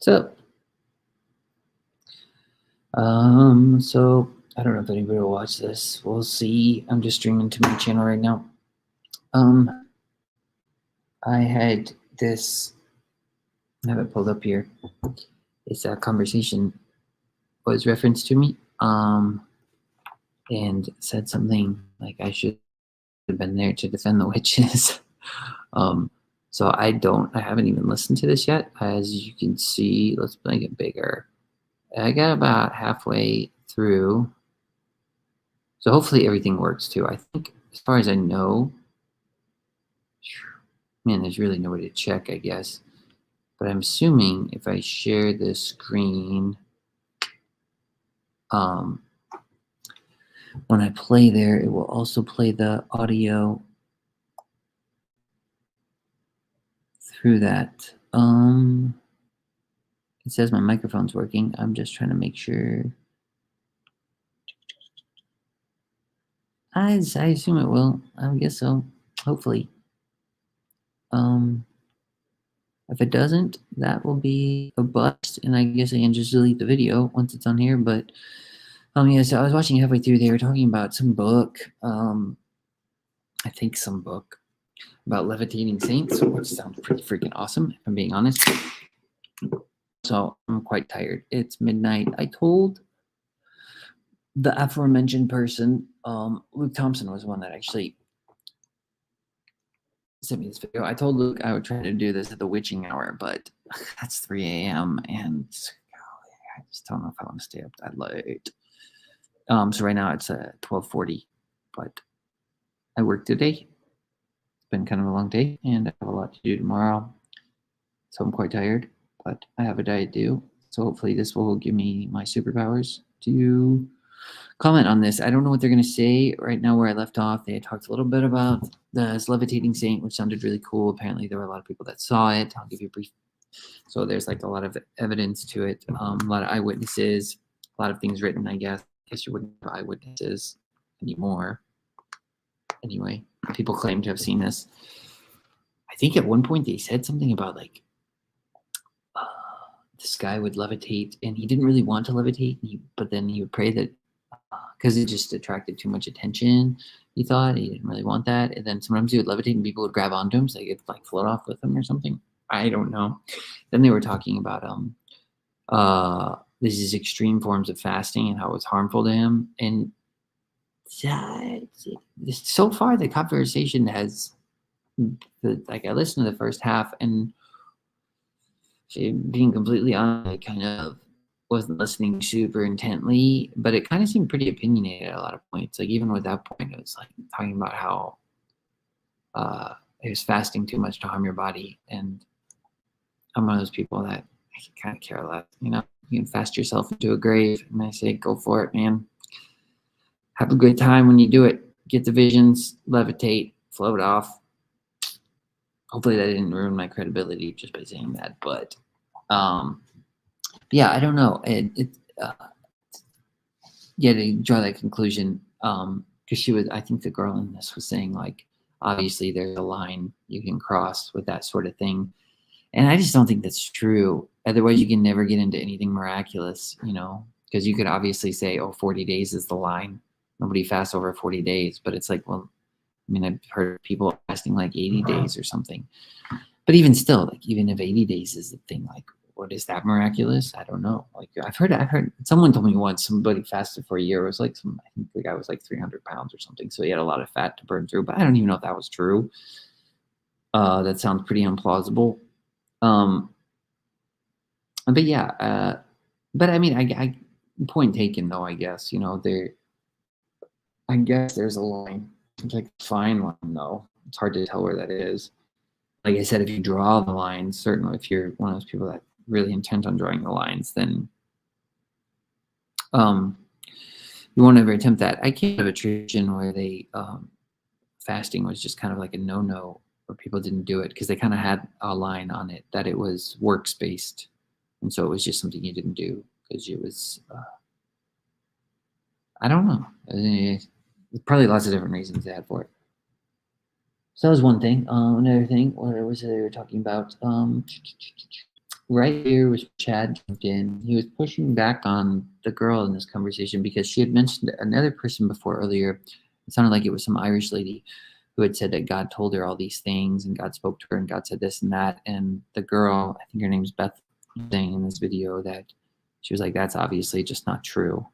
What's up? So I don't know if anybody will watch this. We'll see. I'm just streaming to my channel right now. I had this. I have it pulled up here. This conversation was referenced to me. And said something like I should have been there to defend the witches. So I haven't even listened to this yet. As you can see, let's make it bigger. I got about halfway through. So hopefully everything works too. I think as far as I know, man, there's really no way to check, I guess. But I'm assuming if I share this screen, when I play there, it will also play the audio through that. It says my microphone's working. I'm just trying to make sure. I assume it will. I guess so. Hopefully. If it doesn't, that will be a bust, and I guess I can just delete the video once it's on here. But yeah, so I was watching halfway through. They were talking about some book. I think some book about levitating saints, which sounds pretty freaking awesome, if I'm being honest. So I'm quite tired. It's midnight. I told the aforementioned person, Luke Thompson was one that actually sent me this video. I told Luke I would try to do this at the witching hour, but that's 3 a.m. and I just don't know if I want to stay up that late. So right now it's 12:40, but I work today. It's been kind of a long day, and I have a lot to do tomorrow, so I'm quite tired. But I have a diet due, so hopefully this will give me my superpowers to comment on this. I don't know what they're going to say right now. Where I left off, they had talked a little bit about the levitating saint, which sounded really cool. Apparently, there were a lot of people that saw it. I'll give you a brief. So there's like a lot of evidence to it, a lot of eyewitnesses, a lot of things written. I guess you wouldn't have eyewitnesses anymore. Anyway, people claim to have seen this. I think at one point they said something about like this guy would levitate, and he didn't really want to levitate, but then he would pray that because it just attracted too much attention. He thought he didn't really want that, and then sometimes he would levitate, and people would grab onto him so they could like float off with him or something. I don't know. Then they were talking about these extreme forms of fasting and how it's harmful to him. And so far, the conversation has, like, I listened to the first half, and being completely honest, I kind of wasn't listening super intently, but it kind of seemed pretty opinionated at a lot of points. Like even with that point, it was like talking about how it was fasting too much to harm your body. And I'm one of those people that I kind of care less. You know, you can fast yourself into a grave, and I say, go for it, man. Have a good time when you do it. Get the visions, levitate, float off. Hopefully that didn't ruin my credibility just by saying that, but yeah, I don't know. Yeah, to draw that conclusion, because I think the girl in this was saying, like, obviously there's a line you can cross with that sort of thing. And I just don't think that's true. Otherwise, you can never get into anything miraculous, you know, because you could obviously say, oh, 40 days is the line. Nobody fasts over 40 days. But it's like, well, I mean, I've heard people fasting like 80 days or something. But even still, like, even if 80 days is the thing, like, what is that miraculous? I don't know. Like, I've heard someone told me once somebody fasted for a year. It was like I think the guy was like 300 pounds or something. So he had a lot of fat to burn through. But I don't even know if that was true. That sounds pretty implausible. But yeah, but I mean, I point taken though, I guess, you know, I guess there's a line. It's like a fine line though. It's hard to tell where that is. Like I said, if you draw the lines, certainly if you're one of those people that really intent on drawing the lines, then you won't ever attempt that. I came to a tradition where they fasting was just kind of like a no-no, or people didn't do it because they kind of had a line on it that it was works based, and so it was just something you didn't do because it was I don't know. There's probably lots of different reasons they had for it. So that was one thing. Another thing, what was it they were talking about? right here was Chad jumped in. He was pushing back on the girl in this conversation because she had mentioned another person before earlier. It sounded like it was some Irish lady who had said that God told her all these things and God spoke to her and God said this and that. And the girl, I think her name's Beth, saying in this video that she was like, that's obviously just not true.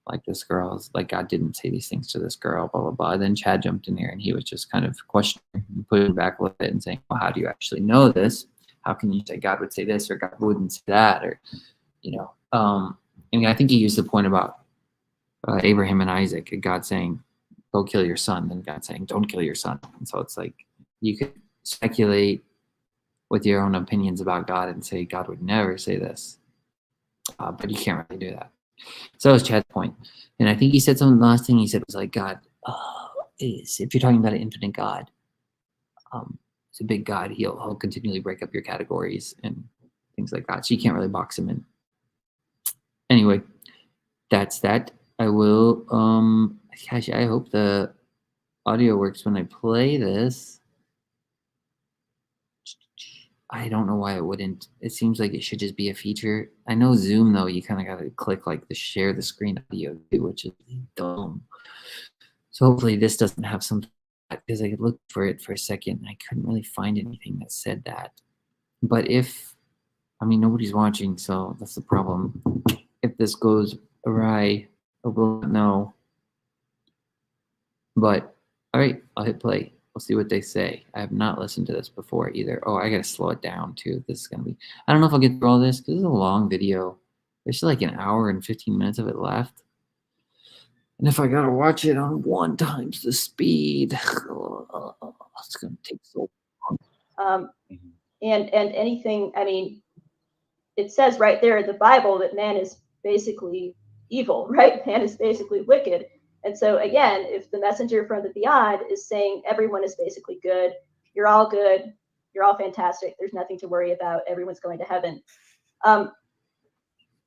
Like this girl's like God didn't say these things to this girl, blah blah blah. Then Chad jumped in here and he was just kind of questioning, putting back a little bit and saying, well, how do you actually know this? How can you say God would say this or God wouldn't say that? Or, you know, I mean, I think he used the point about Abraham and Isaac, and God saying, go kill your son, and God saying, don't kill your son. And so it's like you could speculate with your own opinions about God and say God would never say this, but you can't really do that. So that was Chad's point. And I think he said something, the last thing he said was like, God is, if you're talking about an infinite God, it's a big God, he'll continually break up your categories and things like that. So you can't really box him in. Anyway, that's that. I will, gosh, I hope the audio works when I play this. I don't know why it wouldn't. It seems like it should just be a feature. I know Zoom, though, you kind of got to click like the share the screen audio, which is dumb. So hopefully this doesn't have something, because I looked for it for a second and I couldn't really find anything that said that. But if, I mean, nobody's watching, so that's the problem. If this goes awry, I will not know. But all right, I'll hit play. We'll see what they say. I have not listened to this before either. Oh, I gotta slow it down too. This is gonna be, I don't know if I'll get through all this because it's a long video. There's still like an hour and 15 minutes of it left. And if I gotta watch it on 1 times the speed, it's gonna take so long. And anything, I mean, it says right there in the Bible that man is basically evil, right? Man is basically wicked. And so again, if the messenger from the beyond is saying everyone is basically good, you're all good, you're all fantastic, there's nothing to worry about, everyone's going to heaven.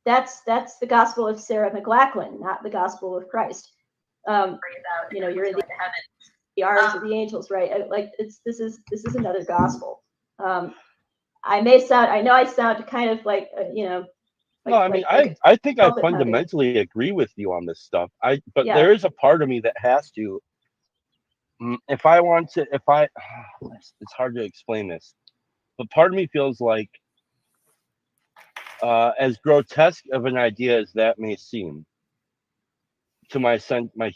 That's the gospel of Sarah McLachlan, not the gospel of Christ. You know, you're in the arms of the angels, right? Like this is another gospel. I know I sound kind of like, you know. No, I mean, I think I fundamentally agree with you on this stuff. But yeah, there is a part of me that has to, it's hard to explain this, but part of me feels like, as grotesque of an idea as that may seem, to my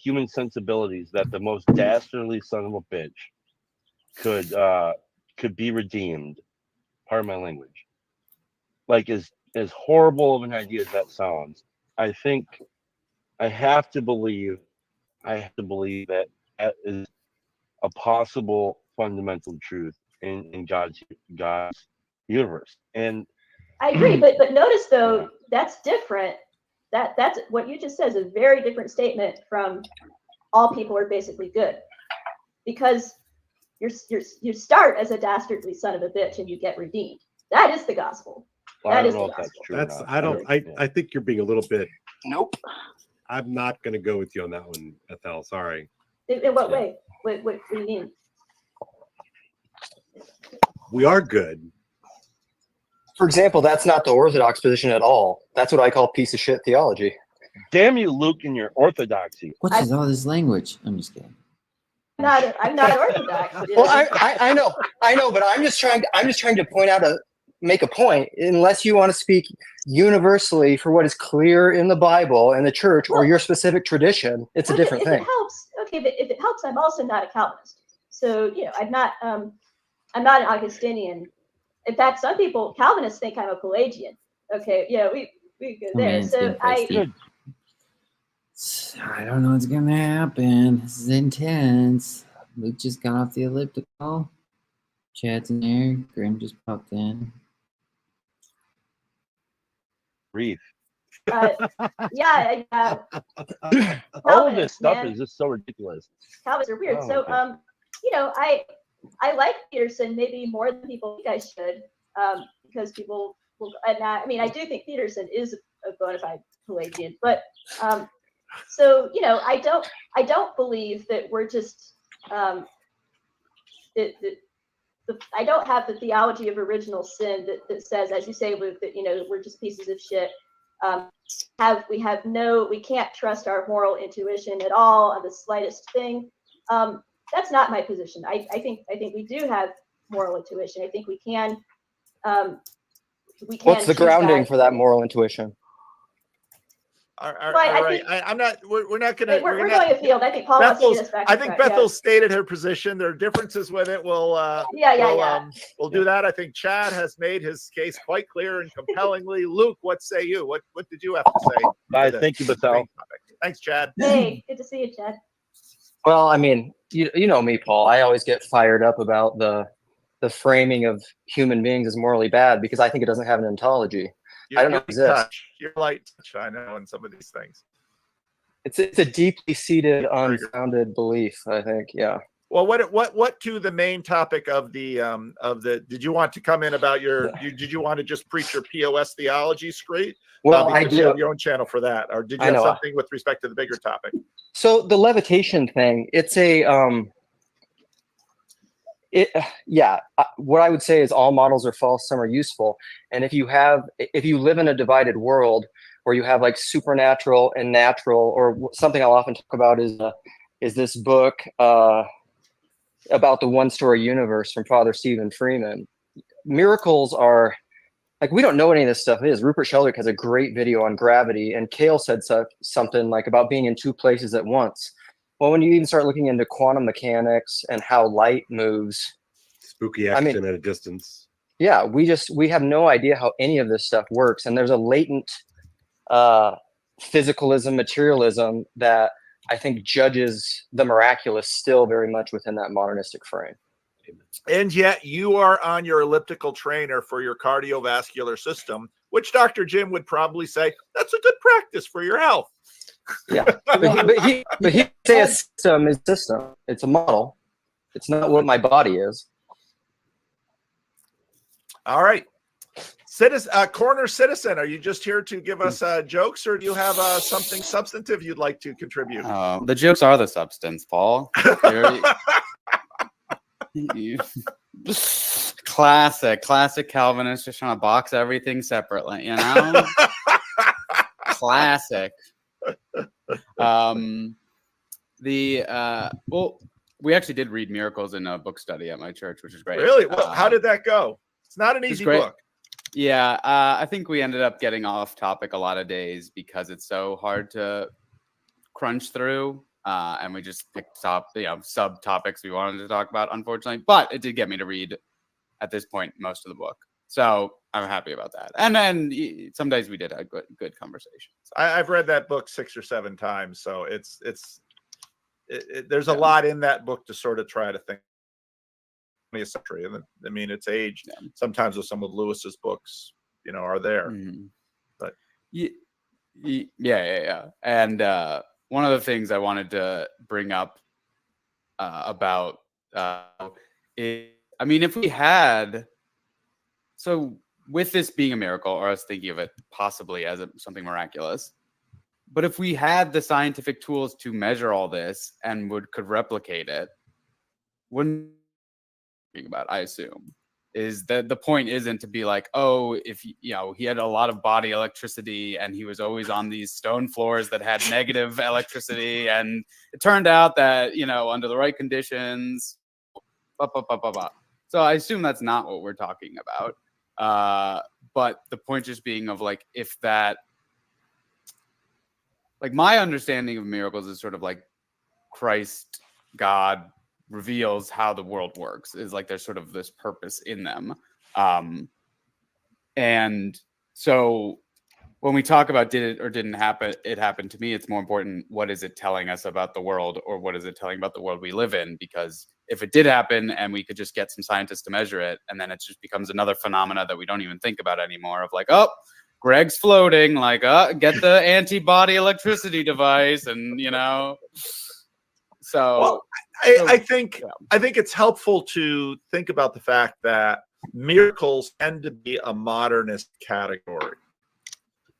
human sensibilities, that the most dastardly son of a bitch could be redeemed. Pardon my language. Like as horrible of an idea as that sounds, I think I have to believe that is a possible fundamental truth in God's universe. And I agree, but notice though, yeah, that's different. That's what you just said is a very different statement from all people are basically good, because you start as a dastardly son of a bitch and you get redeemed. That is the gospel. Well, I don't know if that's true. I think you're being a little bit. Nope. I'm not going to go with you on that one, Ethel. Sorry. In what way? What do you mean? We are good. For example, that's not the Orthodox position at all. That's what I call piece of shit theology. Damn you, Luke, and your orthodoxy. What is all this language? I'm just kidding. I'm not Orthodox. Well, I know, but I'm just trying to make a point. Unless you want to speak universally for what is clear in the Bible and the church, or your specific tradition, it's a different thing. It helps, okay, but if it helps, I'm also not a Calvinist. So I'm not an Augustinian. In fact, some people, Calvinists, think I'm a Pelagian. Okay, yeah, we go there. So I don't know what's gonna happen. This is intense. Luke just got off the elliptical. Chad's in there. Grim just popped in. Brief. Yeah. All of this stuff is just so ridiculous. Calvinists are weird. So I like Peterson maybe more than people think I should, because people will. And I do think Peterson is a bona fide Pelagian, but I don't believe that we're just I don't have the theology of original sin that says, as you say, that we're just pieces of shit. We can't trust our moral intuition at all on the slightest thing. That's not my position. I think we do have moral intuition. I think we can. What's the choose grounding God. for that moral intuition? All Well, right. I'm not. We're not going to. We're going afield. I think Paul wants to get us back. I think Bethel stated her position. There are differences with it. We'll do that. I think Chad has made his case quite clear and compellingly. Luke, what say you? What did you have to say? Thank you, Bethel. Thanks, Chad. Hey, good to see you, Chad. Well, I mean, you know me, Paul. I always get fired up about the framing of human beings as morally bad because I think it doesn't have an ontology. I don't know if You're light touch, I know, in some of these things. It's a deeply seated, unfounded belief, I think. Yeah. Well, what to the main topic of the did you want to come in about did you want to just preach your POS theology straight? Well, I do. You have your own channel for that, or did you have something with respect to the bigger topic? So the levitation thing, it's a what I would say is all models are false, some are useful. And if you live in a divided world where you have like supernatural and natural, or something I'll often talk about is this book about the one-story universe from Father Stephen Freeman. Miracles are like, we don't know what any of this stuff is. Rupert Sheldrake has a great video on gravity, and Kale said something like about being in two places at once. Well, when you even start looking into quantum mechanics and how light moves, spooky action at a distance. Yeah, we have no idea how any of this stuff works, and there's a latent physicalism, materialism that I think judges the miraculous still very much within that modernistic frame. And yet you are on your elliptical trainer for your cardiovascular system, which Dr. Jim would probably say that's a good practice for your health. Yeah, but he say a system is system. It's a model. It's not what my body is. All right, corner citizen, are you just here to give us jokes, or do you have something substantive you'd like to contribute? The jokes are the substance, Paul. Classic Calvinist, just trying to box everything separately, you know. Classic. Well, we actually did read Miracles in a book study at my church, which is great. Really? Well, how did that go? It's not an easy book. Yeah, I think we ended up getting off topic a lot of days because it's so hard to crunch through, and we just picked up subtopics we wanted to talk about, unfortunately. But it did get me to read, at this point, most of the book. So I'm happy about that. And then some days we did have good conversations. I've read that book 6 or 7 times, so there's a lot in that book to sort of try to think. 20th century, and I mean, it's aged. Yeah. Sometimes with some of Lewis's books, are there. Mm-hmm. But yeah. And one of the things I wanted to bring up about if we had, so with this being a miracle, or us thinking of it possibly as something miraculous, but if we had the scientific tools to measure all this and could replicate it, wouldn't about, I assume, is that the point isn't to be like, oh, if he had a lot of body electricity and he was always on these stone floors that had negative electricity, and it turned out that under the right conditions, So I assume that's not what we're talking about. But the point just being of like, if that, like, my understanding of miracles is sort of like Christ, God, reveals how the world works, is like there's sort of this purpose in them. And so when we talk about did it or didn't happen, it happened to me, it's more important, what is it telling us about the world, or what is it telling about the world we live in? Because if it did happen and we could just get some scientists to measure it, and then it just becomes another phenomena that we don't even think about anymore, of like, oh, Greg's floating, like, get the antibody electricity device, and so well, I think it's helpful to think about the fact that miracles tend to be a modernist category.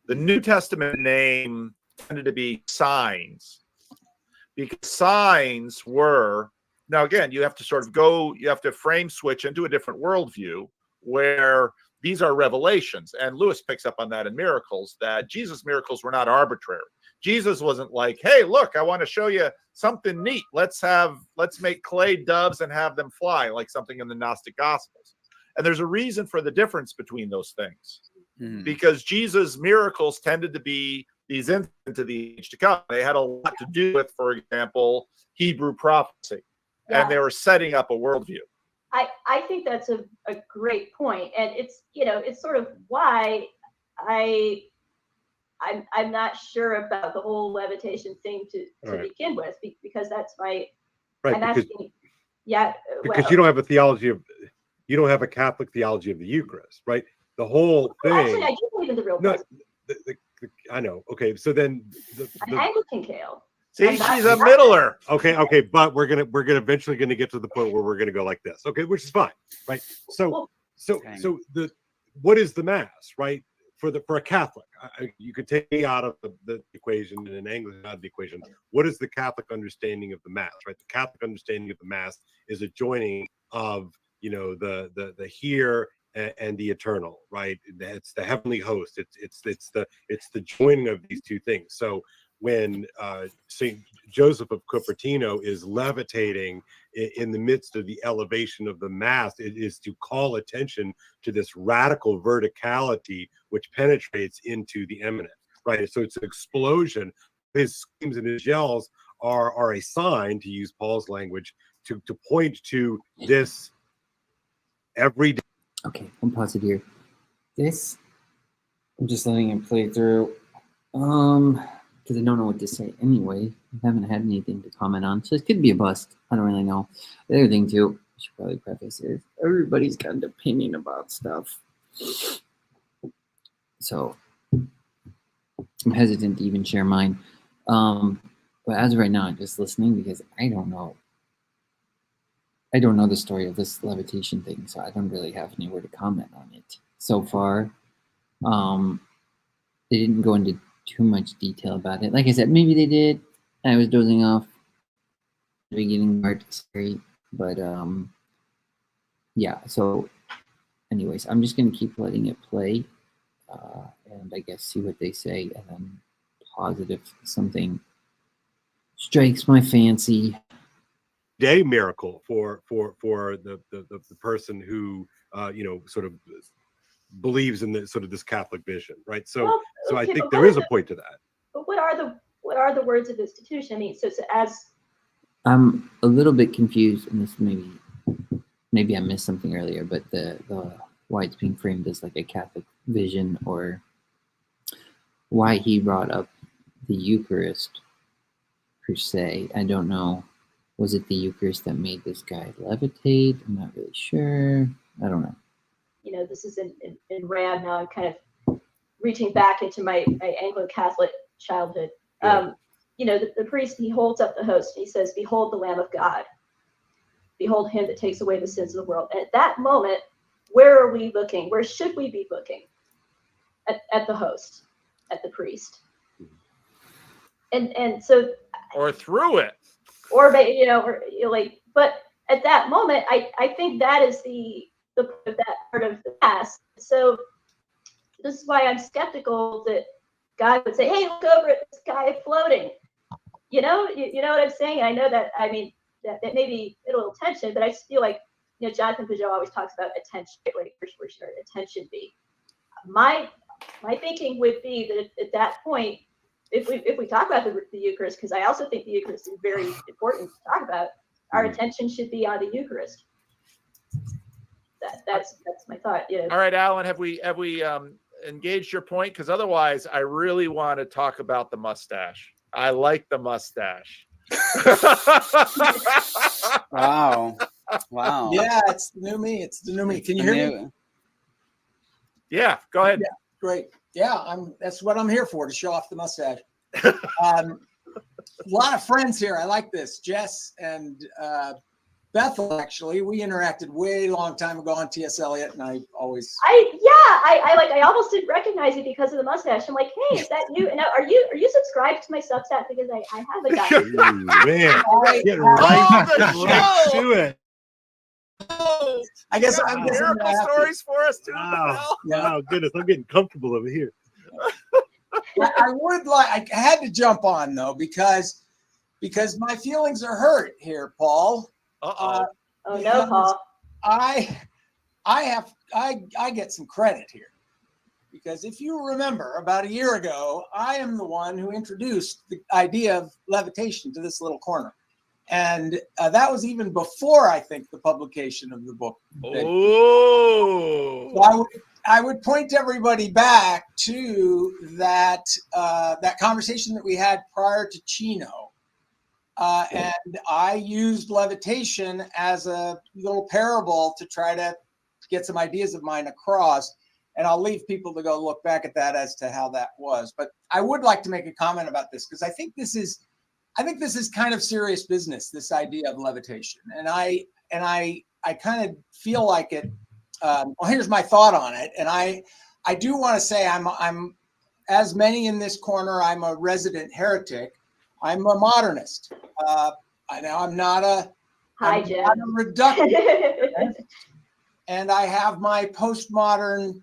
The New Testament name tended to be signs, because signs were now again, you have to frame switch into a different worldview where these are revelations. And Lewis picks up on that in Miracles, that Jesus' miracles were not arbitrary. Jesus wasn't like, hey, look, I want to show you something neat. Let's make clay doves and have them fly, like something in the Gnostic Gospels. And there's a reason for the difference between those things. Because Jesus' miracles tended to be these into the age to come. They had a lot to do with, for example, Hebrew prophecy. Yeah. And they were setting up a worldview. I think that's a great point. And it's, it's sort of why I'm not sure about the whole levitation thing to begin with, because that's my, right, I'm because, asking, yeah. Because you don't have a Catholic theology of the Eucharist, right? The whole thing. Actually, I do believe in the real presence. I know. Okay, so then I'm Anglican, Kale. See, she's a middler. Okay, but we're gonna eventually gonna get to the point where we're gonna go like this. Okay, which is fine, right? So what is the Mass, right? For a Catholic, you could take me out of the equation and an Anglican out of the equation. What is the Catholic understanding of the Mass, right? The Catholic understanding of the Mass is a joining of the here and the eternal, right? It's the heavenly host. It's the joining of these two things. So when Saint Joseph of Cupertino is levitating in the midst of the elevation of the Mass, it is to call attention to this radical verticality which penetrates into the immanent, right? So it's an explosion. His screams and his yells are a sign, to use Paul's language, to point to this every day. Okay, I'm pause it here. This, I'm just letting it play through. Because I don't know what to say anyway. I haven't had anything to comment on, so it could be a bust. I don't really know. The other thing too, I should probably preface is everybody's got an opinion about stuff. So I'm hesitant to even share mine. But as of right now, I'm just listening because I don't know. I don't know the story of this levitation thing, so I don't really have anywhere to comment on it so far. They didn't go into too much detail about it. Like I said, maybe they did. I was dozing off the beginning part, sorry. But yeah, so anyways, I'm just gonna keep letting it play and I guess see what they say, and then positive something strikes my fancy. Day miracle for the person who sort of believes in the sort of this Catholic vision, right? So I think there is a point to that. But what are the words of institution? I mean, so as I'm a little bit confused, and this maybe I missed something earlier, but the why it's being framed as like a Catholic vision, or why he brought up the Eucharist per se. I don't know. Was it the Eucharist that made this guy levitate? I'm not really sure. I don't know. This is in Rad now. I'm kind of reaching back into my Anglo-Catholic childhood. Yeah. The priest, he holds up the host. He says, "Behold the Lamb of God. Behold him that takes away the sins of the world." And at that moment, where are we looking? Where should we be looking? At the host, at the priest. And so, or through it, or but at that moment, I think that is that part of the Mass. So this is why I'm skeptical that God would say, "Hey, look over at this guy floating." You know what I'm saying? I know that. I mean, that may be a little tension, but I just feel like Jonathan Pajot always talks about attention. Like, where should our attention be? My thinking would be that at that point, if we talk about the Eucharist, because I also think the Eucharist is very important to talk about, our attention should be on the Eucharist. That's my thought. All right, Alan, have we engaged your point? Because otherwise, I really want to talk about the mustache. I like the mustache. Wow. Yeah, it's the new me. It's the new me. Can you hear me? Yeah, go ahead. Yeah, great. Yeah, that's what I'm here for, to show off the mustache. A lot of friends here. I like this. Jess and Bethel, actually. We interacted way long time ago on T.S. Eliot, and I always. I almost didn't recognize you because of the mustache. I'm like, hey, is that you? And now, are you subscribed to my Substack? Because I haven't gotten. Ooh, man, get right to it. I guess You I'm got guessing miracle I have to. stories for us too. Oh, wow, goodness, I'm getting comfortable over here. I would like. I had to jump on though because my feelings are hurt here, Paul. Uh-oh. Oh no, Paul. I get some credit here because if you remember about a year ago, I am the one who introduced the idea of levitation to this little corner. And that was even before, I think, the publication of the book. Oh. So I would point everybody back to that conversation that we had prior to Chino. And I used levitation as a little parable to try to get some ideas of mine across. And I'll leave people to go look back at that as to how that was. But I would like to make a comment about this because I think this is kind of serious business, this idea of levitation. And I kind of feel like it. Well, here's my thought on it. And I do want to say I'm, as many in this corner, I'm a resident heretic. I'm a modernist. I'm not a reductive. And I have my postmodern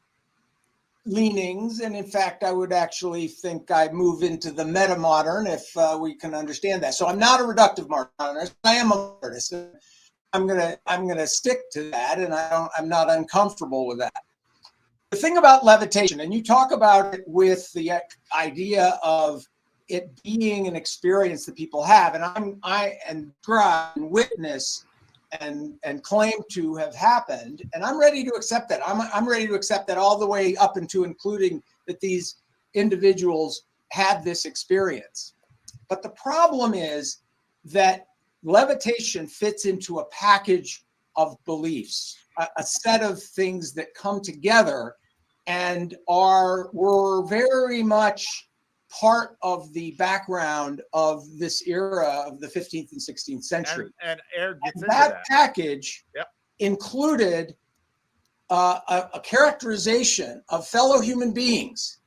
leanings. And in fact, I would actually think I move into the meta-modern if we can understand that. So I'm not a reductive modernist. I am a modernist. I'm gonna stick to that, and I'm not uncomfortable with that. The thing about levitation, and you talk about it with the idea of it being an experience that people have, and I witness and claim to have happened, and I'm ready to accept that. I'm ready to accept that all the way up into including that these individuals had this experience. But the problem is that levitation fits into a package of beliefs, a set of things that come together and were very much part of the background of this era of the 15th and 16th century. And Eric gets into that package included a characterization of fellow human beings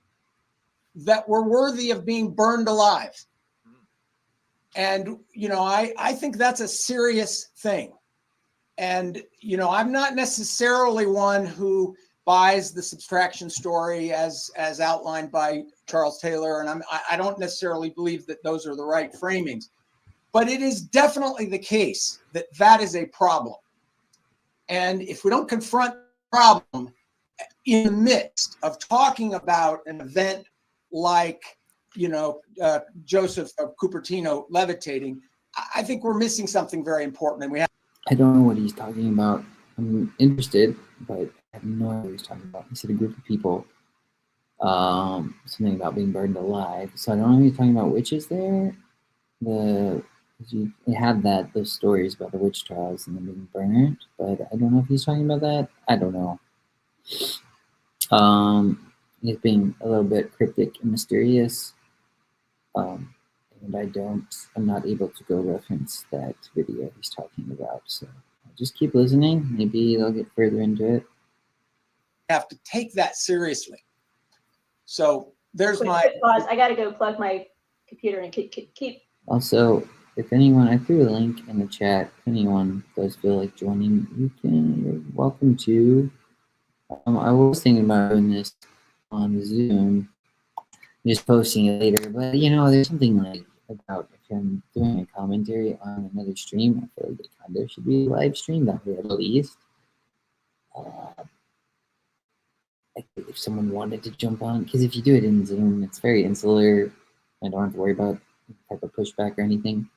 that were worthy of being burned alive. And, I think that's a serious thing. And, I'm not necessarily one who buys the subtraction story as outlined by Charles Taylor. And I don't necessarily believe that those are the right framings. But it is definitely the case that that is a problem. And if we don't confront the problem in the midst of talking about an event like, Joseph of Cupertino levitating, I think we're missing something very important. And I don't know what he's talking about. I'm interested, but I have no idea what he's talking about. He said a group of people, something about being burned alive. So I don't know if he's talking about witches there. They had those stories about the witch trials and them being burned, but I don't know if he's talking about that. I don't know. He's being a little bit cryptic and mysterious. And I'm not able to go reference that video he's talking about. So I'll just keep listening. Maybe they'll get further into it. Have to take that seriously. So there's quick pause. I got to go plug my computer and keep. Also, if anyone, I threw a link in the chat. If anyone does feel like joining, you're welcome to. I was thinking about doing this on Zoom, just posting it later. But there's something like about if I'm doing a commentary on another stream, I feel like it kind of should be live streamed that way at least. If someone wanted to jump on, because if you do it in Zoom, it's very insular. I don't have to worry about type of pushback or anything.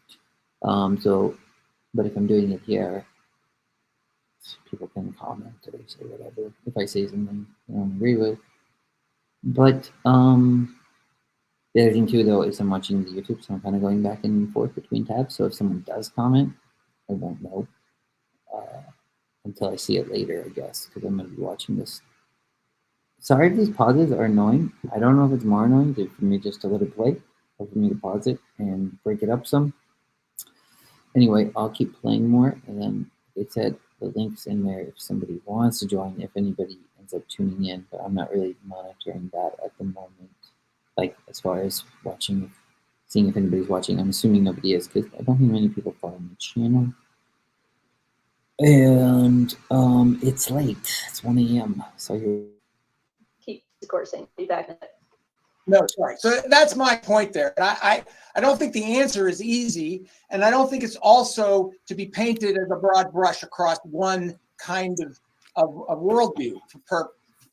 But if I'm doing it here, people can comment or say whatever if I say something I don't agree with. But the other thing too, though, is I'm watching the YouTube, so I'm kind of going back and forth between tabs. So if someone does comment, I won't know until I see it later, I guess, because I'm going to be watching this. Sorry if these pauses are annoying. I don't know if it's more annoying for me just to let it play or for me to pause it and break it up some. anyway, I'll keep playing more, and then it said the link's in there if somebody wants to join, if anybody ends up tuning in, but I'm not really monitoring that at the moment. Like, as far as watching, seeing if anybody's watching, I'm assuming nobody is, because I don't think many people follow my channel. And it's late. It's 1 a.m. So you're Keep discoursing. Be back in a minute. No, sorry. So that's my point there. I don't think the answer is easy, and I don't think it's also to be painted as a broad brush across one kind of worldview,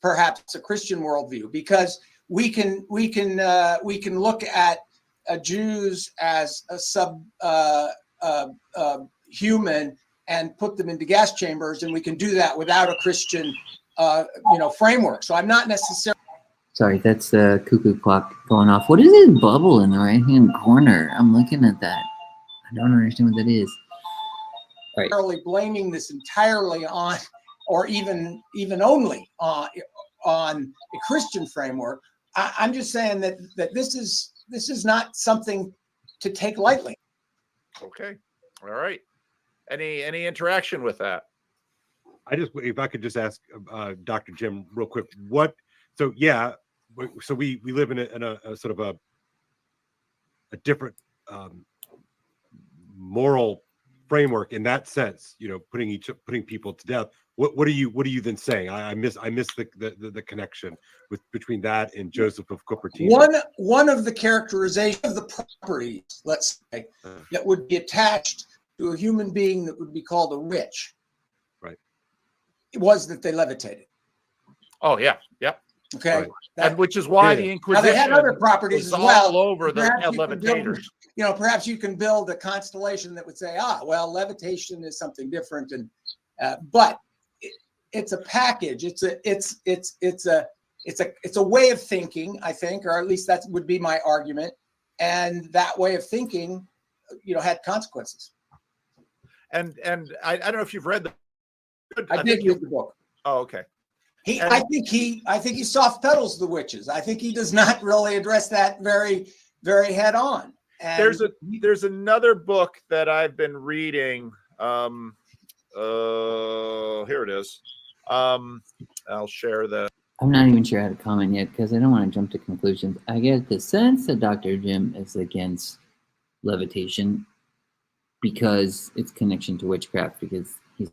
perhaps a Christian worldview, because we can look at Jews as a human and put them into gas chambers, and we can do that without a Christian framework. So I'm not necessarily. sorry, that's the cuckoo clock going off. What is this bubble in the right-hand corner? I'm looking at that. I don't understand what that is. All right. Blaming this entirely on, or even only on a Christian framework. I'm just saying that this is not something to take lightly. Okay. All right. Any interaction with that? If I could just ask Dr. Jim real quick, so we live in a sort of a different moral framework in that sense, putting people to death. What are you then saying? I miss the connection between that and Joseph of Cupertino. One of the characterization of the properties, let's say, that would be attached to a human being that would be called a witch, right, it was that they levitated. Oh yeah, yep. Okay, right. And which is why the Inquisition. Now they had other properties as well. All over the levitators. Perhaps you can build a constellation that would say, levitation is something different, and but it's a package. It's a way of thinking, I think, or at least that would be my argument. And that way of thinking, had consequences. And I don't know if you've read I did read the book. Oh, okay. I think he soft pedals the witches. I think he does not really address that very, very head on. And there's another book that I've been reading. Here it is. I'll share the. I'm not even sure how to comment yet because I don't want to jump to conclusions. I get the sense that Dr. Jim is against levitation because it's connection to witchcraft, because he's,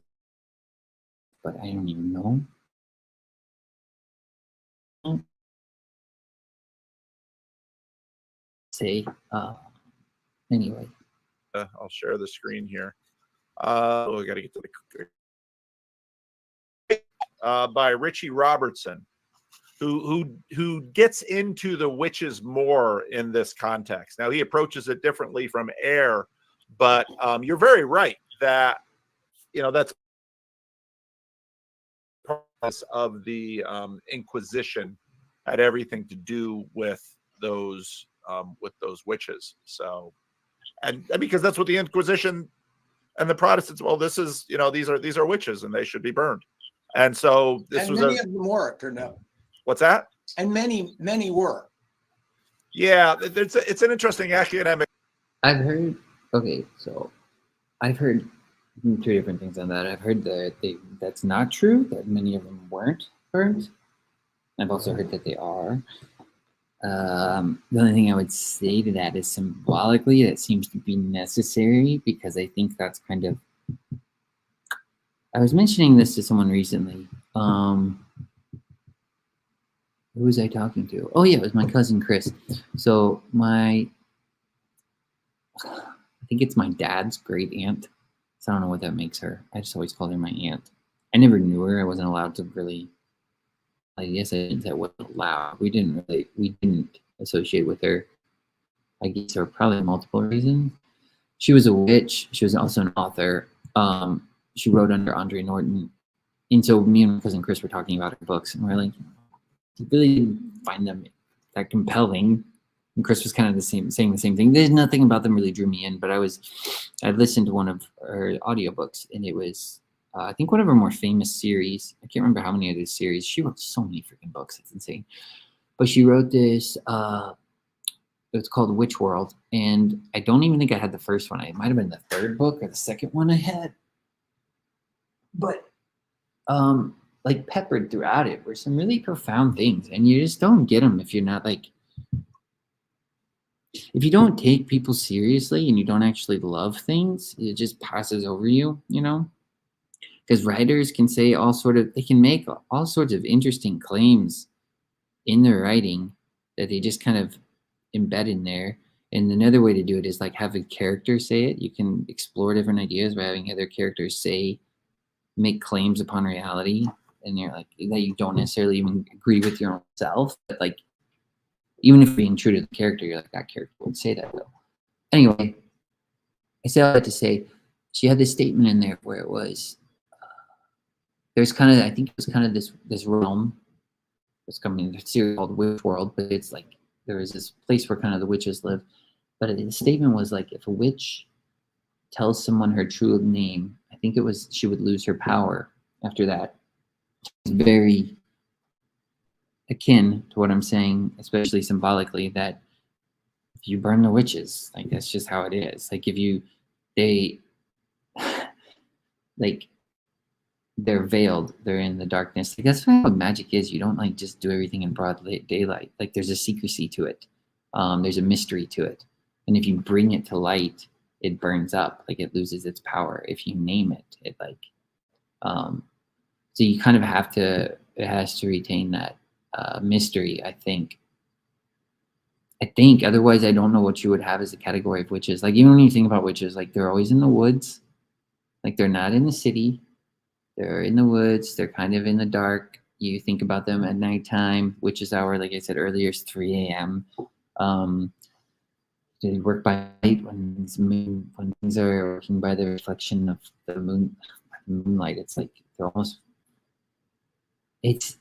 but I don't even know. Say, anyway. I'll share the screen here. We got to get to the by Richie Robertson, who gets into the witches more in this context. Now he approaches it differently from Air, but you're very right that that's part of the Inquisition had everything to do with those witches. So, and because that's what the Inquisition and the Protestants, well, this is, these are witches and they should be burned. And so this was many of them were, or no? What's that? And many were. Yeah, it's an interesting academic. I've heard two different things on that. I've heard that that's not true, that many of them weren't burned. I've also heard that they are. The only thing I would say to that is symbolically, that seems to be necessary, because I think that's kind of, I was mentioning this to someone recently. Who was I talking to? Oh yeah, it was my cousin Chris. So I think it's my dad's great aunt. So I don't know what that makes her. I just always called her my aunt. I never knew her. I wasn't allowed to really. I guess I didn't say I wasn't allowed. We didn't associate with her. I guess there were probably multiple reasons. She was a witch. She was also an author. She wrote under Andre Norton. And so me and my cousin Chris were talking about her books, and we're like, I really didn't find them that compelling. And Chris was kind of saying the same thing. There's nothing about them really drew me in, but I listened to one of her audiobooks, and it was, I think, one of her more famous series. I can't remember how many of these series. She wrote so many freaking books. It's insane. But she wrote this, it it's called Witch World, and I don't even think I had the first one. It might have been the third book or the second one I had, but like peppered throughout it were some really profound things, and you just don't get them if you're not like, if you don't take people seriously and you don't actually love things, it just passes over you, you know. Because writers can say they can make all sorts of interesting claims in their writing that they just kind of embed in there. And another way to do it is like have a character say it. You can explore different ideas by having other characters make claims upon reality, and you're like that you don't necessarily even agree with your own self, but like even if being true to the character, you're like, that character would say that though. Anyway, I say all that to say she had this statement in there where it was there's kind of, I think it was kind of this realm that's coming in a series called Witch World, but it's like there is this place where kind of the witches live. But the statement was like, if a witch tells someone her true name, I think it was she would lose her power after that. It's very akin to what I'm saying, especially symbolically, that if you burn the witches, like that's just how it is. Like like they're veiled, they're in the darkness. Like that's what magic is. You don't like just do everything in broad daylight. Like there's a secrecy to it. There's a mystery to it. And if you bring it to light, it burns up, like it loses its power. If you name it, it like, so you kind of have to, it has to retain that mystery, I think. Otherwise I don't know what you would have as a category of witches. Like even when you think about witches, like they're always in the woods, like they're not in the city. They're in the woods. They're kind of in the dark. You think about them at nighttime, witch's hour, like I said earlier, is 3 a.m. They work by night when things are working by the reflection of the moonlight. It's like they're almost. It's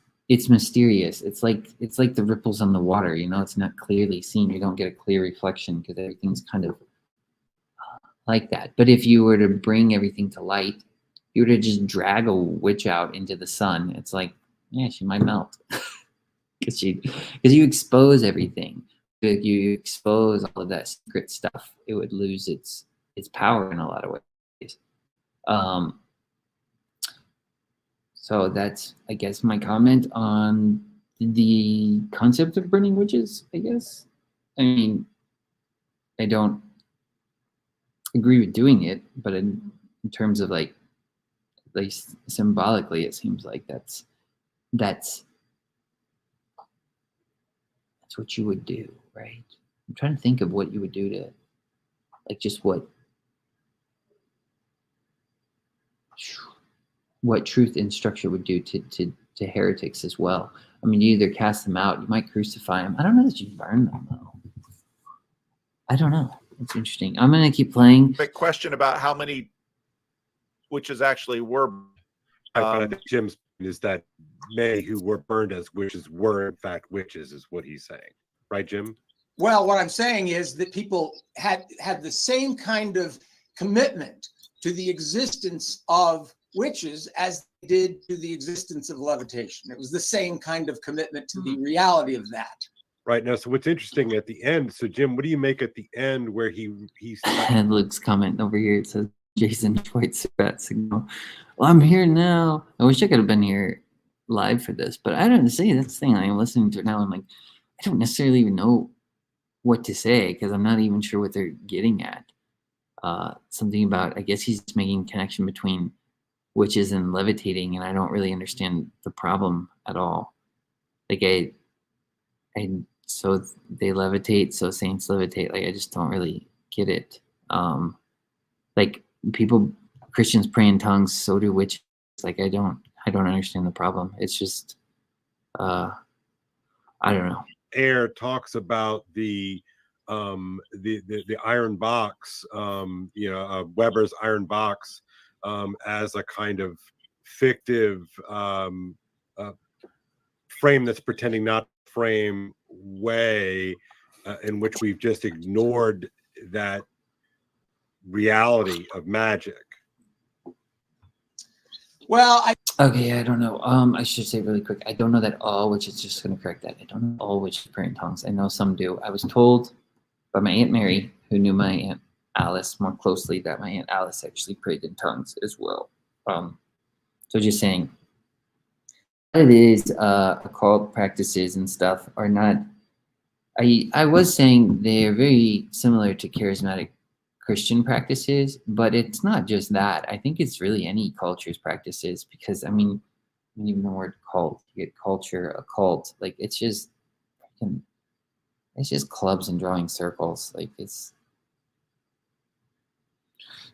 mysterious. It's like the ripples on the water. You know, it's not clearly seen. You don't get a clear reflection because everything's kind of like that. But if you were to bring everything to light, you were to just drag a witch out into the sun, it's like, yeah, she might melt because you expose everything. If you expose all of that secret stuff, it would lose its power in a lot of ways. So that's, I guess, my comment on the concept of burning witches, I guess. I mean, I don't agree with doing it, but in terms of like, at least symbolically, it seems like that's what you would do, right? I'm trying to think of what you would do to, like, just what truth and structure would do to heretics as well. I mean, you either cast them out, you might crucify them. I don't know that you burn them though. I don't know. It's interesting. I'm gonna keep playing. Big question about how many witches actually were. But I think Jim's point is that many who were burned as witches were in fact witches, is what he's saying, right, Jim? Well, what I'm saying is that people had the same kind of commitment to the existence of witches as they did to the existence of levitation. It was the same kind of commitment to the reality of that. Right. Now, so what's interesting at the end, so Jim, what do you make at the end where he's and Luke's comment over here, it says Jason White's bat signal. Well, I'm here now. I wish I could have been here live for this, but I don't see that's the thing. I'm listening to it now. I'm like, I don't necessarily even know what to say because I'm not even sure what they're getting at. Something about, I guess he's making a connection between witches and levitating, and I don't really understand the problem at all. Like so they levitate, so saints levitate. Like I just don't really get it. Like Christians pray in tongues, so do witches. Like I don't understand the problem. It's just I don't know. Air talks about the iron box, Weber's iron box, as a kind of fictive frame that's pretending not to frame way in which we've just ignored that reality of magic. Well, Okay, I don't know. I should say really quick, I don't know that all witches, just going to correct that. I don't know all witches pray in tongues. I know some do. I was told But my Aunt Mary, who knew my Aunt Alice more closely, that my Aunt Alice actually prayed in tongues as well. So just saying, it is occult practices and stuff are not. I was saying they're very similar to charismatic Christian practices, but it's not just that. I think it's really any culture's practices, because I mean, even the word cult, you get culture, occult, like it's just clubs and drawing circles. Like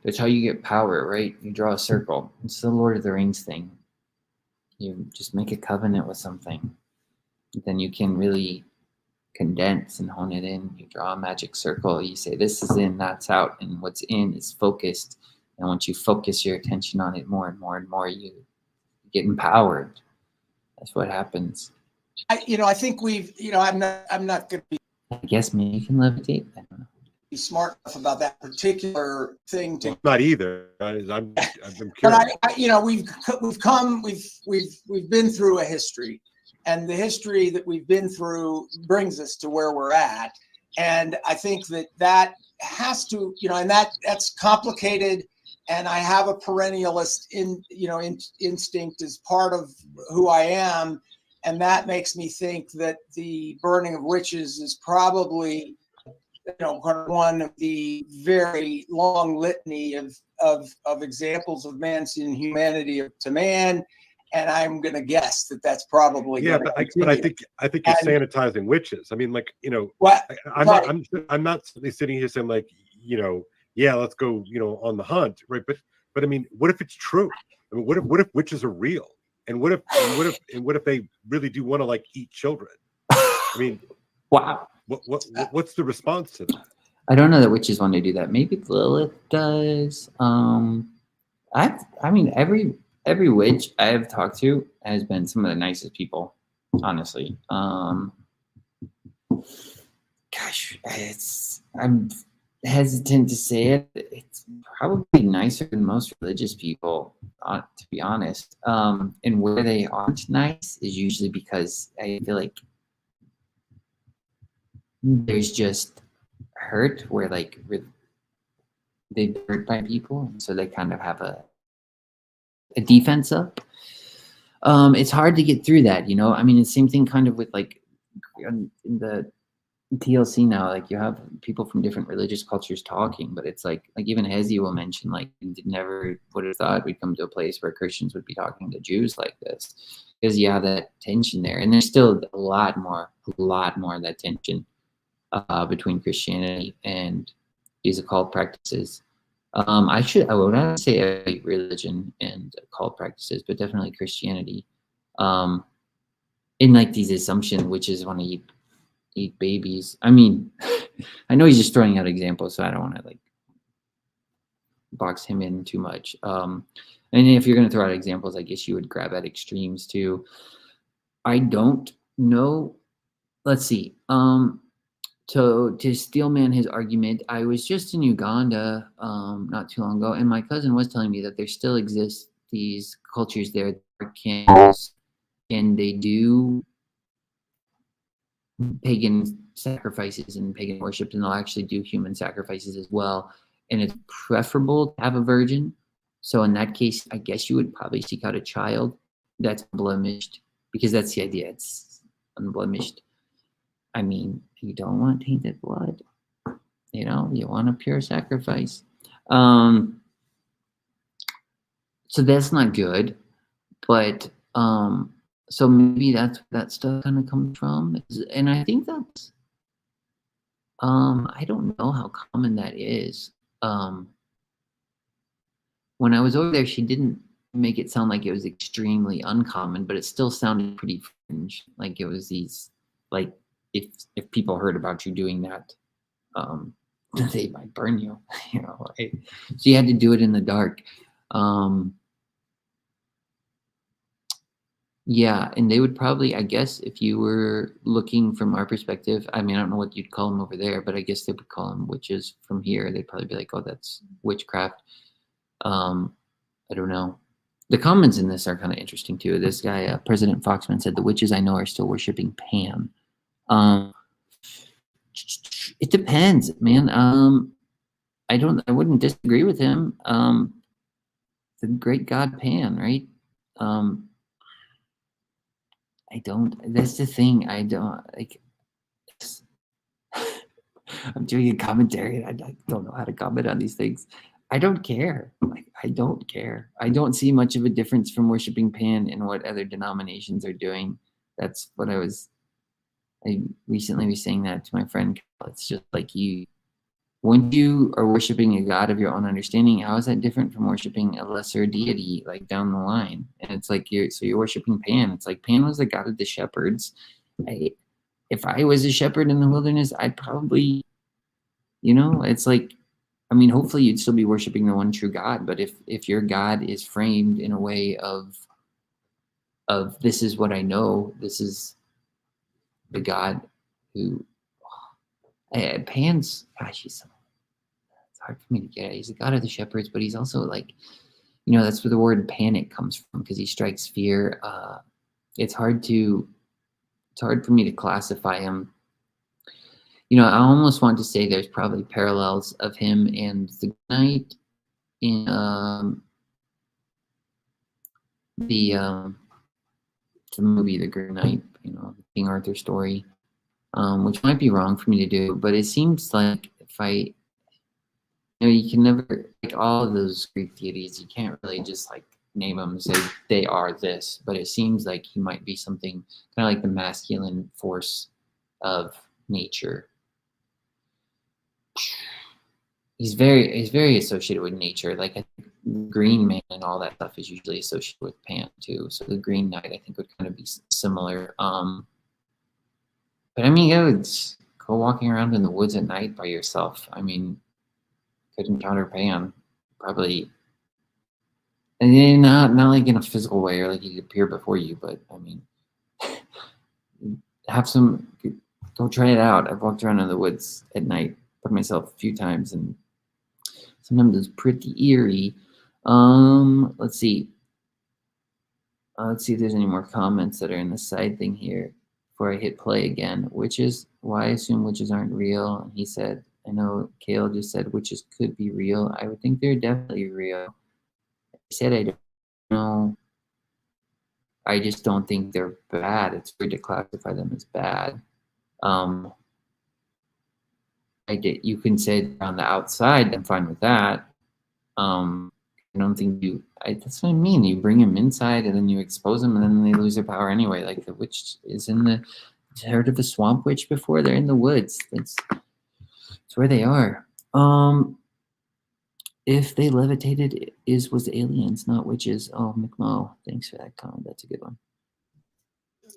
that's how you get power, right? You draw a circle. It's the Lord of the Rings thing. You just make a covenant with something. Then you can really condense and hone it in. You draw a magic circle. You say, this is in, that's out. And what's in is focused. And once you focus your attention on it more and more and more, you get empowered. That's what happens. I think we've, I'm not going to I guess maybe you can levitate. I don't know. be smart enough about that particular thing to. Not either. I'm But curious. we've been through a history, and the history that we've been through brings us to where we're at. And I think that has to, and that's complicated. And I have a perennialist instinct as part of who I am. And that makes me think that the burning of witches is probably, one of the very long litany of examples of man's inhumanity to man. And I'm going to guess that that's probably but I think you're sanitizing witches. I mean, like, what? I'm not sitting here saying like, yeah, let's go, on the hunt, right? But I mean, what if it's true? I mean, what if witches are real? And what if they really do want to like eat children? I mean, wow. What's the response to that? I don't know that witches want to do that. Maybe Lilith does. I mean, every witch I have talked to has been some of the nicest people, honestly. Gosh, I'm hesitant to say it. It's probably nicer than most religious people, to be honest. And where they aren't nice is usually because I feel like there's just hurt where like they've been hurt by people, so they kind of have a defense up. It's hard to get through that, I mean, it's the same thing kind of with like in the TLC now, like you have people from different religious cultures talking, but it's like even Hezi will mention like never would have thought we'd come to a place where Christians would be talking to Jews like this, because you have that tension there, and there's still a lot more of that tension between Christianity and these occult practices. I would not say every religion and occult practices, but definitely Christianity. In like these assumptions, witches want to eat babies. I mean, I know he's just throwing out examples, so I don't want to like box him in too much. And if you're going to throw out examples, I guess you would grab at extremes too. I don't know. Let's see. To steelman his argument, I was just in Uganda not too long ago, and my cousin was telling me that there still exist these cultures there that are cannibals, and they do pagan sacrifices and pagan worship, and they'll actually do human sacrifices as well. And it's preferable to have a virgin. So in that case, I guess you would probably seek out a child that's blemished, because that's the idea. It's unblemished. I mean, you don't want tainted blood. You want a pure sacrifice. So that's not good. But so maybe that's where that stuff kind of comes from. And I think that's I don't know how common that is. When I was over there, she didn't make it sound like it was extremely uncommon, but it still sounded pretty fringe. Like it was these, like if people heard about you doing that, they might burn you, right? So you had to do it in the dark. Yeah, and they would probably, I guess, if you were looking from our perspective, I mean, I don't know what you'd call them over there, but I guess they would call them witches from here. They'd probably be like, oh, that's witchcraft. I don't know. The comments in this are kind of interesting too. This guy, President Foxman, said the witches I know are still worshiping Pan. It depends, man. I wouldn't disagree with him. The great God Pan, right? That's the thing. I don't like. I'm doing a commentary and I don't know how to comment on these things. I don't care. Like, I don't care. I don't see much of a difference from worshiping Pan and what other denominations are doing. That's what I recently was saying that to my friend. It's just like when you are worshiping a God of your own understanding, how is that different from worshiping a lesser deity like down the line? And it's like you're worshiping Pan. It's like Pan was the God of the shepherds. If I was a shepherd in the wilderness, I'd probably, it's like, I mean, hopefully you'd still be worshiping the one true God. But if your God is framed in a way of this is what I know, this is the God who Pan's, gosh, it's hard for me to get. He's the God of the shepherds, but he's also like, that's where the word panic comes from, because he strikes fear. It's hard for me to classify him. I almost want to say there's probably parallels of him and the knight in the movie The Green Knight, the King Arthur story, which might be wrong for me to do, but it seems like you can never, like all of those Greek deities, you can't really just like name them and say they are this, but it seems like he might be something kind of like the masculine force of nature. He's very associated with nature. Like I think Green Man and all that stuff is usually associated with Pan too. So the Green Knight I think would kind of be similar. But I mean, yeah, it's go walking around in the woods at night by yourself. I mean, could encounter Pan probably, and then not like in a physical way or like he'd appear before you, but I mean, go try it out. I've walked around in the woods at night by myself a few times, and sometimes it's pretty eerie. Let's see. Let's see if there's any more comments that are in the side thing here before I hit play again. Witches, why I assume witches aren't real? And he said, I know Kale just said witches could be real. I would think they're definitely real. I said I don't know. I just don't think they're bad. It's weird to classify them as bad. You can say they're on the outside, I'm fine with that. I don't think that's what I mean. You bring them inside and then you expose them and then they lose their power anyway. Like the witch is heard of a swamp witch before? They're in the woods. That's where they are. If they levitated, was aliens, not witches. Oh, McMo, thanks for that comment. That's a good one.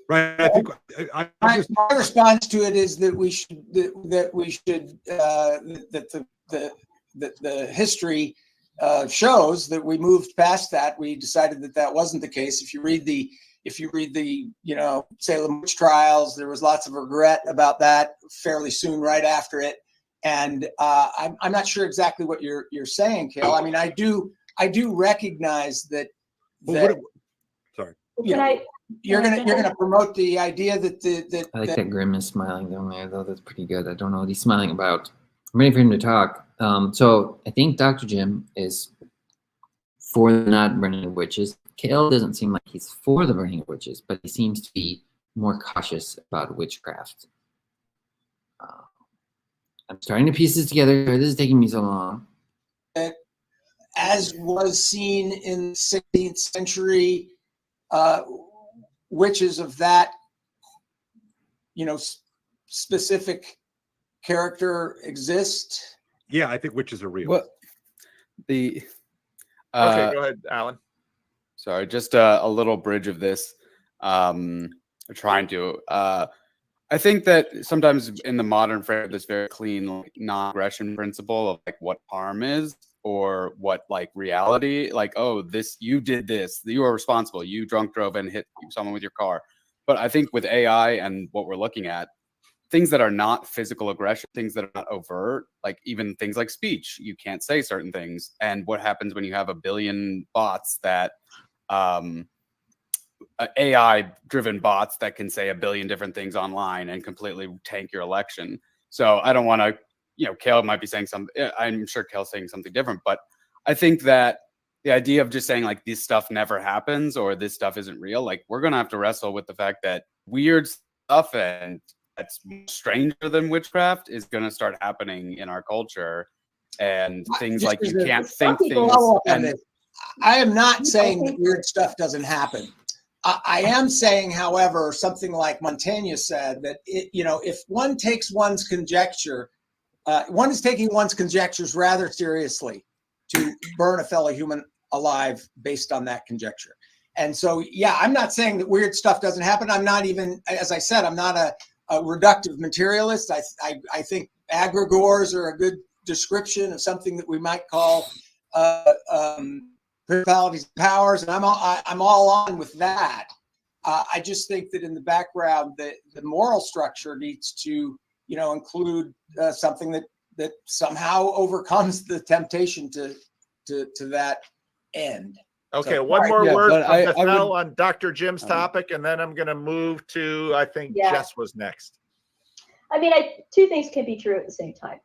Right. I think my response to it is that the history shows that we moved past that. We decided that wasn't the case. If you read the Salem witch trials, there was lots of regret about that fairly soon right after it. And I'm not sure exactly what you're saying, Kale. I mean, I do recognize that. Sorry. You're gonna promote the idea that I like that Grim is smiling down there, though. That's pretty good. I don't know what he's smiling about. I'm ready for him to talk. So I think Dr. Jim is for the not burning of witches. Kale doesn't seem like he's for the burning of witches, but he seems to be more cautious about witchcraft. I'm starting to piece this together. This is taking me so long. As was seen in the 16th century, witches of that, specific character exist. Yeah, I think witches are real. Well, okay, go ahead, Alan. Sorry, just a little bridge of this. Trying to. I think that sometimes in the modern frame, this very clean non-aggression principle of like what harm is or what like reality, like, oh, you did this, you are responsible, you drunk drove and hit someone with your car. But I think with AI and what we're looking at, things that are not physical aggression, things that are not overt, like even things like speech, you can't say certain things. And what happens when you have a billion bots that AI driven bots that can say a billion different things online and completely tank your election. So I don't want to, Kale might be saying something. I'm sure Kale's saying something different, but I think that the idea of just saying like this stuff never happens or this stuff isn't real, like we're going to have to wrestle with the fact that weird stuff and that's stranger than witchcraft is going to start happening in our culture, and things like you can't think things. And I am not saying that weird stuff doesn't happen. I am saying, however, something like Montaigne said, that if one takes one's conjecture, one is taking one's conjectures rather seriously to burn a fellow human alive based on that conjecture. And so, yeah, I'm not saying that weird stuff doesn't happen. I'm not even, as I said, I'm not a reductive materialist. I think agregores are a good description of something that we might call principalities and powers, and I'm all on with that. I just think that in the background, the moral structure needs to, include something that somehow overcomes the temptation to that end. Okay, So, one more yeah, word but from I Bethel would- on Dr. Jim's topic, and then I'm going to move to, I think Yeah. Jess was next. I mean, two things can be true at the same time.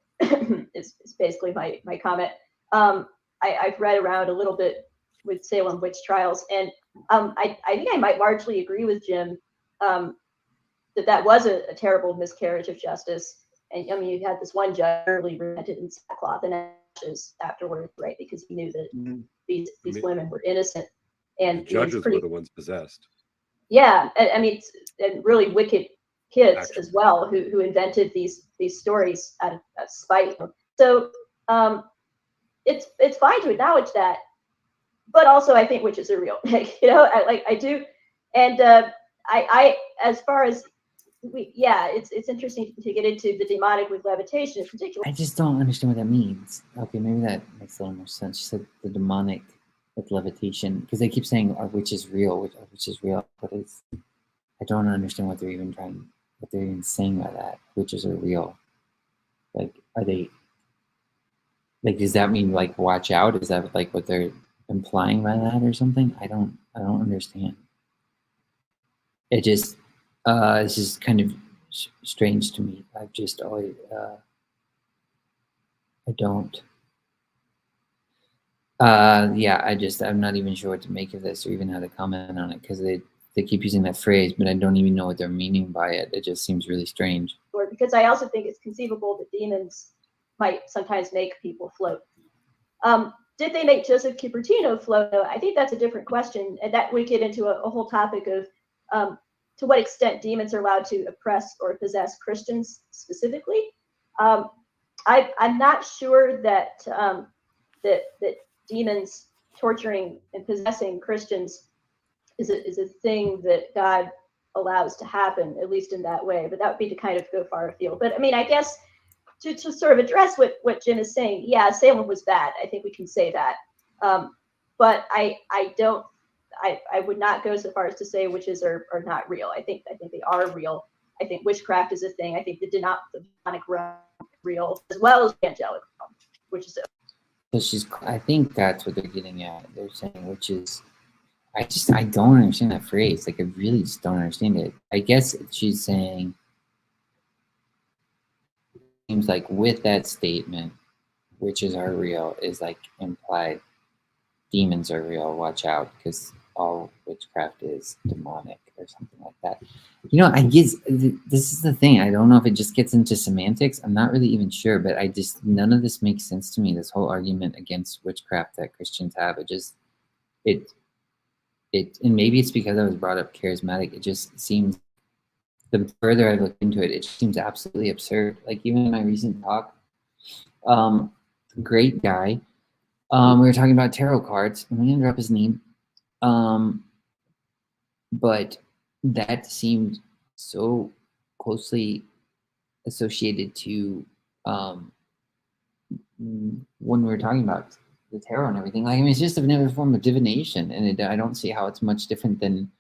is basically my comment. I've read around a little bit with Salem witch trials, and I think I might largely agree with Jim that was a terrible miscarriage of justice. And I mean, you had this one judge really repented in sackcloth and ashes afterward, right? Because he knew that these women were innocent, and The judges were the ones possessed. yeah, I mean, and really wicked kids as well who invented these stories out of spite. So it's fine to acknowledge that, but also I think witches are real. I do, and I as far as it's interesting to get into the demonic with levitation in particular. I just don't understand what that means. Okay, maybe that makes a little more sense. You said the demonic with levitation, because they keep saying our witch is real, which is real, but I don't understand what they're even saying by that. Witches are real. Like, are they? Like, does that mean like watch out? Is that like what they're implying by that or something? I don't understand. It just it's just kind of strange to me. I've just always I don't. I'm not even sure what to make of this or even how to comment on it, because they keep using that phrase, but I don't even know what they're meaning by it. It just seems really strange. Or because I also think it's conceivable that demons might sometimes make people float. Did they make Joseph Cupertino float? I think that's a different question, and that would get into a whole topic of to what extent demons are allowed to oppress or possess Christians specifically. I'm not sure that that demons torturing and possessing Christians is a thing that God allows to happen, at least in that way. But that would be to kind of go far afield. But I mean, I guess to sort of address what Jim is saying, yeah, Salem was bad. I think we can say that. But I would not go so far as to say witches are not real. I think they are real. I think witchcraft is a thing. I think the demonic realm is real, as well as the angelic realm, which is I think that's what they're getting at. They're saying witches. I don't understand that phrase. Like, I really just don't understand it. I guess she's saying, seems like with that statement, witches are real, is like implied demons are real. Watch out, because all witchcraft is demonic or something like that. I guess this is the thing. I don't know if it just gets into semantics. I'm not really even sure, but none of this makes sense to me. This whole argument against witchcraft that Christians have, and maybe it's because I was brought up charismatic. It just seems, the further I look into it, it just seems absolutely absurd. Like, even in my recent talk, great guy, we were talking about tarot cards. I'm gonna drop his name, but that seemed so closely associated to when we were talking about the tarot and everything. Like, I mean, it's just another form of divination, and I don't see how it's much different than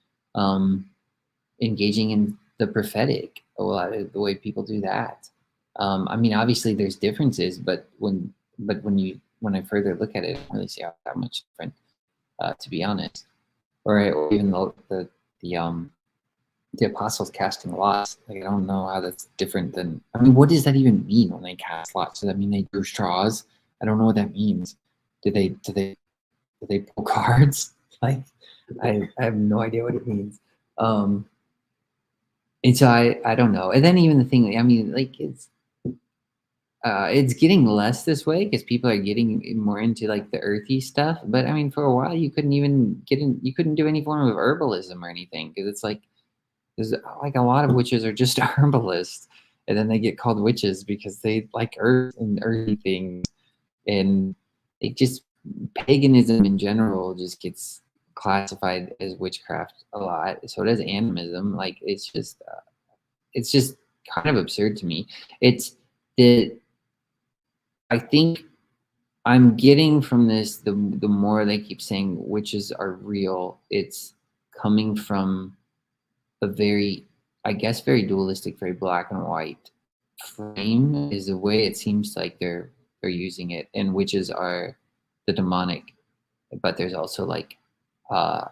engaging in the prophetic, a lot of the way people do that. I mean, obviously there's differences, but when I further look at it, I don't really see how it's that much different, to be honest. Or even the the apostles casting lots. Like, I don't know how that's different than, I mean, what does that even mean when they cast lots? Does that mean they drew straws? I don't know what that means. Do they pull cards? Like, I have no idea what it means. And so I don't know. And then even the thing, I mean, like, it's getting less this way because people are getting more into like the earthy stuff. But I mean, for a while you couldn't even you couldn't do any form of herbalism or anything, because it's like there's like a lot of witches are just herbalists, and then they get called witches because they like earth and earthy things, and it just, paganism in general just gets classified as witchcraft a lot. So does animism. Like, it's just kind of absurd to me. It's the, I think I'm getting from this, the more they keep saying witches are real, it's coming from a very, I guess, very dualistic, very black and white frame is the way it seems like they're using it. And witches are the demonic, but there's also like a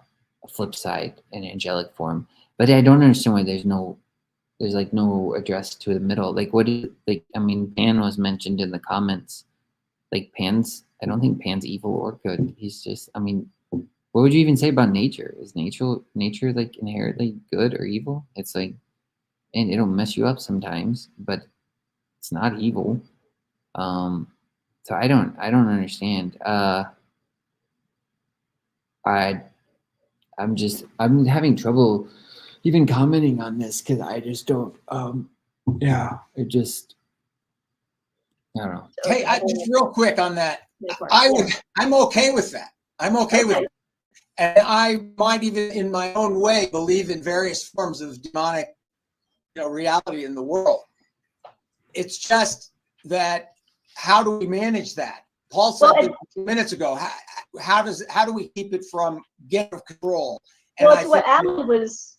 flip side, an angelic form. But I don't understand why there's like no address to the middle. Like, what is, like, I mean, Pan was mentioned in the comments. Like, Pan's, I don't think Pan's evil or good. He's just, I mean, what would you even say about nature? Is nature like inherently good or evil? It's like, and it'll mess you up sometimes, but it's not evil. So I don't understand. I'm having trouble even commenting on this because I just don't. Yeah, it just, I don't know. Hey, just real quick on that. I'm okay with that. I'm okay with it. And I might even, in my own way, believe in various forms of demonic, reality in the world. It's just that, how do we manage that? Paul said a few minutes ago. How do we keep it from getting out of control? And well, it's what Alan was.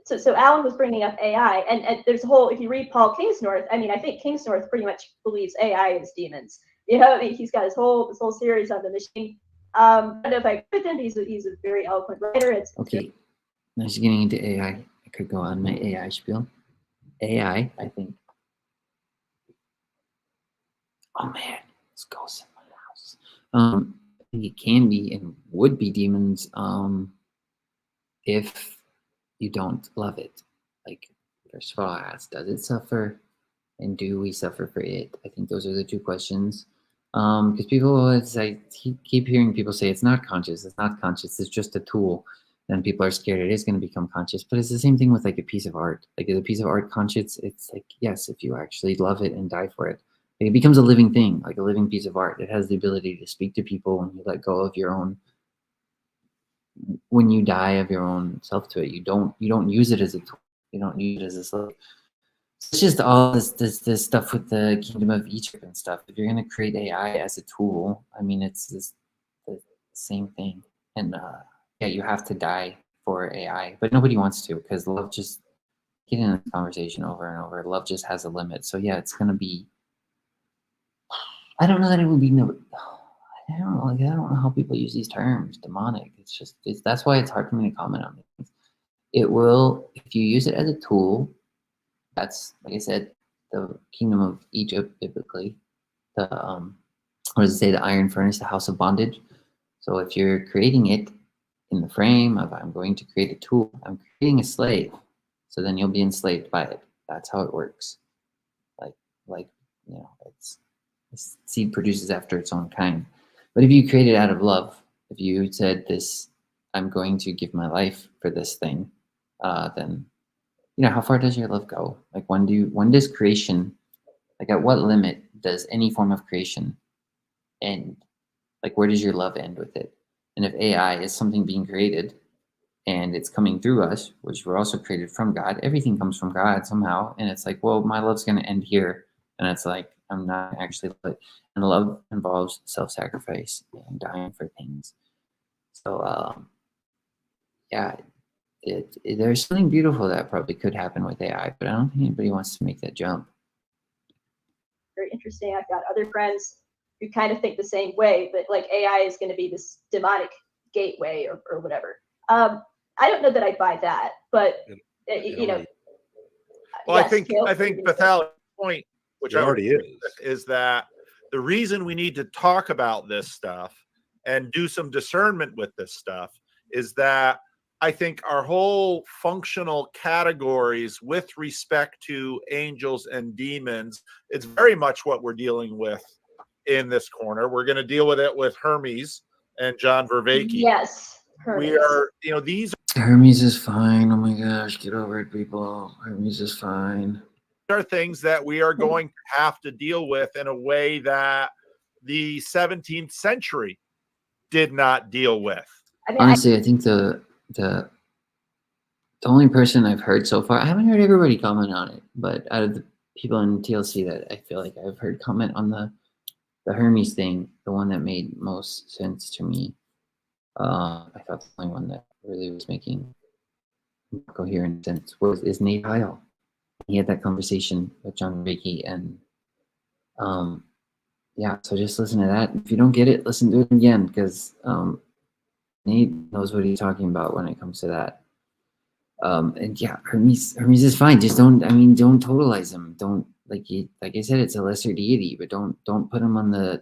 So Alan was bringing up AI, and there's a whole. If you read Paul Kingsnorth, I mean, I think Kingsnorth pretty much believes AI is demons. I mean, he's got this whole series on the machine. I don't know if I agree with him. He's a very eloquent writer. It's okay. Now she's getting into AI. I could go on my AI spiel. AI, I think. Oh man, this ghost in my house. I think it can be and would be demons if you don't love it. Like, first of all, I ask, does it suffer? And do we suffer for it? I think those are the two questions. Because people, I keep hearing people say it's not conscious, it's just a tool. Then people are scared it is going to become conscious. But it's the same thing with like a piece of art. Like, is a piece of art conscious? It's like, yes, if you actually love it and die for it. Like, it becomes a living thing, like a living piece of art. It has the ability to speak to people when you let go of your own, when you die of your own self to it. You don't use it as a tool. You don't use it as a slave. It's just all this stuff with the kingdom of Egypt and stuff. If you're going to create AI as a tool, I mean, it's the same thing. And yeah, you have to die for AI, but nobody wants to, because love just, get in a conversation over and over. Love just has a limit. So yeah, it's going to be, I don't know that it would be no. I don't know how people use these terms, demonic. That's why it's hard for me to comment on it. It will, if you use it as a tool. That's, like I said, the kingdom of Egypt biblically. The what does it say? The iron furnace, the house of bondage. So if you're creating it in the frame of, I'm going to create a tool, I'm creating a slave. So then you'll be enslaved by it. That's how it works. Like it's, seed produces after its own kind. But if you create it out of love, if you said this, I'm going to give my life for this thing, then, how far does your love go? Like, when does creation, like, at what limit does any form of creation end? Like, where does your love end with it? And if AI is something being created and it's coming through us, which we're also created from God, everything comes from God somehow. And it's like, well, my love's going to end here. And it's like, I'm not actually love it. And love involves self-sacrifice and dying for things. So, yeah. There's something beautiful that probably could happen with AI, but I don't think anybody wants to make that jump. very interesting. I've got other friends who kind of think the same way, but like AI is going to be this demonic gateway or whatever. I don't know that I buy that, but you know. Well, yes, I think Bethal's point, which It already is that the reason we need to talk about this stuff and do some discernment with this stuff is that I think our whole functional categories with respect to angels and demons, it's very much what we're dealing with in this corner. We're going to deal with it with Hermes and John Vervaeke. Yes, Hermes. We are, you know, these Hermes is fine. Oh my gosh, get over it, people. Hermes is fine. are things that we are going to have to deal with in a way that the 17th century did not deal with. I mean, Honestly, I think the only person I've heard so far, I haven't heard everybody comment on it, but out of the people in TLC that I feel like I've heard comment on the Hermes thing, the one that made most sense to me, I thought the only one that really was making coherent sense is Nate Heil. He had that conversation with John Vervaeke, and yeah, so just listen to that. If you don't get it, listen to it again, because Nate knows what he's talking about when it comes to that. And yeah, Hermes is fine. Just don't totalize him. Don't like I said, it's a lesser deity, but don't put him on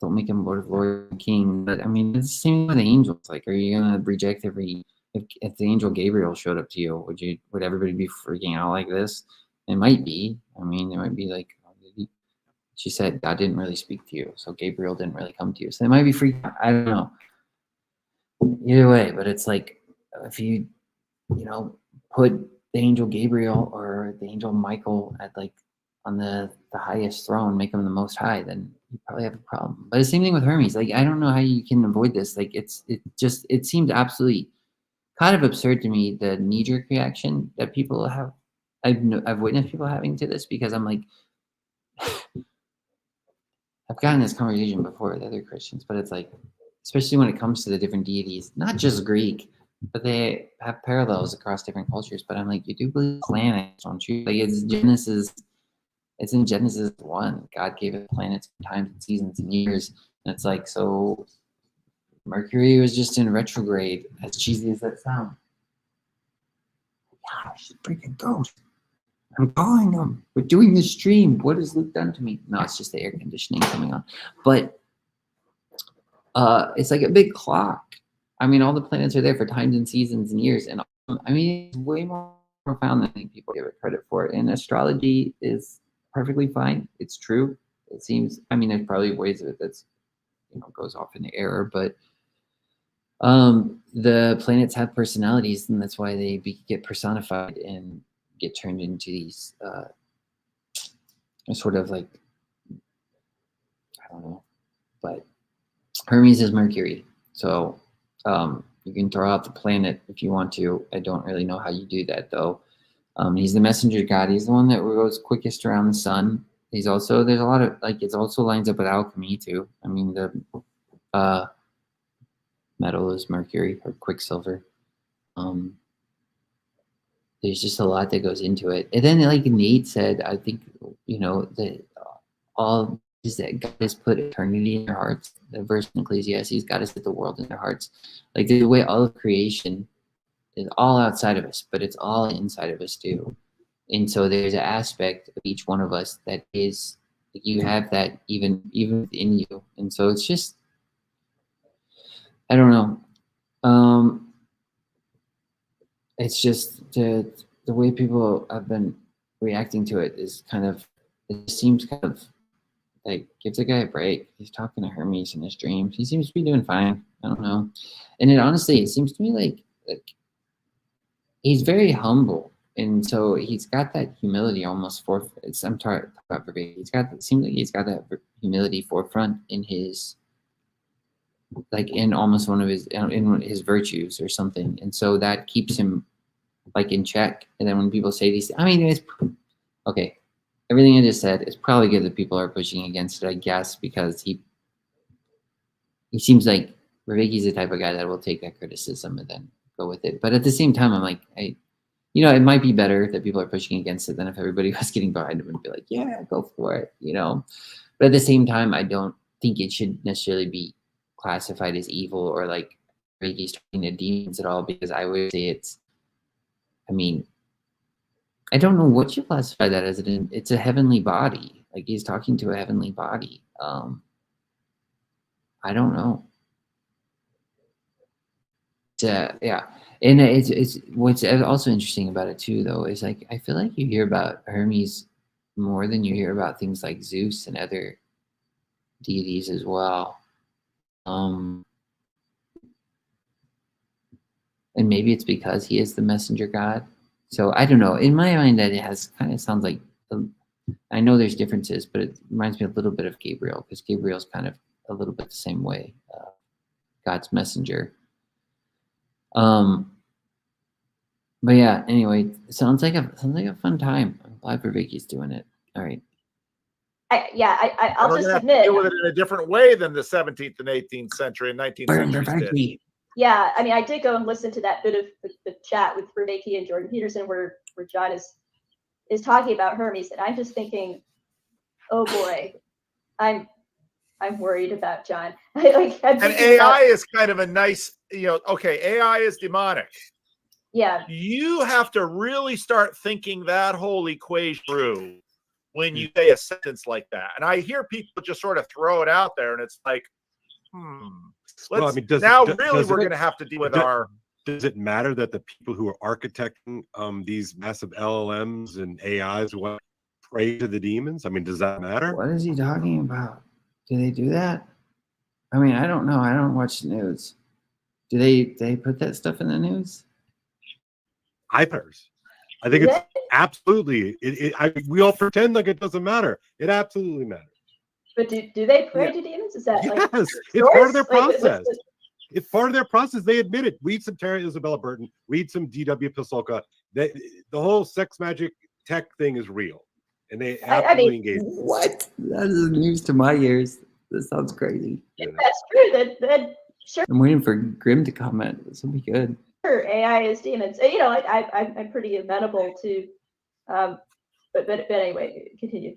don't make him Lord and King. But I mean, it's the same with the angels. Like, are you gonna reject if the angel Gabriel showed up to you? Would everybody be freaking out like this? It might be. I mean, it might be like, she said God didn't really speak to you, so Gabriel didn't really come to you. So they might be freaking out. I don't know. Either way, but it's like, if you put the angel Gabriel or the angel Michael at on the highest throne, make him the most high, then you probably have a problem. But the same thing with Hermes. Like, I don't know how you can avoid this. Like, it seems absolutely kind of absurd to me, the knee-jerk reaction that people have. I've witnessed people having to this, because I'm like, I've gotten this conversation before with other Christians, but it's like, especially when it comes to the different deities, not just Greek, but they have parallels across different cultures. But I'm like, you do believe planets, don't you? Like, it's in Genesis 1. God gave it planets, times, and seasons, and years. And it's like, so Mercury was just in retrograde, as cheesy as that sounds. Yeah, she's a freaking ghost. I'm calling him. We're doing this stream. What has Luke done to me? No, it's just the air conditioning coming on. But it's like a big clock. I mean, all the planets are there for times and seasons and years. And I mean, it's way more profound than I think people give it credit for. And astrology is perfectly fine. It's true. It seems, I mean, there's probably ways of it that's, goes off in error, but the planets have personalities, and that's why they get personified and get turned into these sort of like, I don't know, but Hermes is Mercury. So you can throw out the planet if you want to. I don't really know how you do that, though. He's the messenger god. He's the one that goes quickest around the sun. He's also, there's a lot of, like, it also lines up with alchemy, too. I mean, the metal is mercury or quicksilver. There's just a lot that goes into it. And then, like Nate said, I think, that all is that God has put eternity in their hearts. The verse in Ecclesiastes, God has put the world in their hearts. Like, the way all of creation is all outside of us, but it's all inside of us too. And so there's an aspect of each one of us that is, you have that even within you. And so it's just, I don't know. It's just the way people have been reacting to it is kind of, it seems kind of like, give the guy a break. He's talking to Hermes in his dreams. He seems to be doing fine. I don't know. And it seems to me like he's very humble. And so he's got that humility almost I'm talking about verbatim. It seems like he's got that humility forefront in his, like, in almost in his virtues or something. And so that keeps him like in check. And then when people say these, I mean, it's okay. Everything I just said, it's probably good that people are pushing against it, I guess, because he seems like Vervaeke's the type of guy that will take that criticism and then go with it. But at the same time, I'm like, it might be better that people are pushing against it than if everybody was getting behind him and be like, yeah, go for it, But at the same time, I don't think it should necessarily be classified as evil or like Vervaeke's talking to demons at all, because I would say I don't know what you classify that as. It's a heavenly body. Like he's talking to a heavenly body. I don't know. Yeah, and it's what's also interesting about it too, though, is like I feel like you hear about Hermes more than you hear about things like Zeus and other deities as well. And maybe it's because he is the messenger god. So I don't know. In my mind, that it has kind of sounds like. I know there's differences, but it reminds me a little bit of Gabriel, because Gabriel's kind of a little bit the same way, God's messenger. But yeah, anyway, it sounds like a fun time. I'm glad for Vicky's doing it. All right. I'll just have admit. to deal with it in a different way than the 17th and 18th century and 19th century did. Yeah, I mean, I did go and listen to that bit of the chat with Vicky and Jordan Peterson where John is talking about Hermes, and I'm just thinking, oh boy, I'm worried about John. And AI is kind of a nice, okay, AI is demonic. Yeah. You have to really start thinking that whole equation through when you say a sentence like that. And I hear people just sort of throw it out there, and it's like, Well, I mean, we're going to have to deal with our. Does it matter that the people who are architecting these massive LLMs and AIs pray to the demons? I mean, does that matter? What is he talking about? Do they do that? I mean, I don't know. I don't watch the news. Do they put that stuff in the news? I think it's absolutely. We all pretend like it doesn't matter. It absolutely matters. But do they pray to demons? Is that yes? Like it's part of their process. It's part of their process. They admit it. Read some Terry Isabella Burton. Read some D.W. Pasolka. The whole sex magic tech thing is real, and they absolutely engage. What? That is news to my ears. This sounds crazy. If that's true, then sure. I'm waiting for Grim to comment. This will be good. Sure, AI is demons. I'm pretty amenable to, but anyway, continue.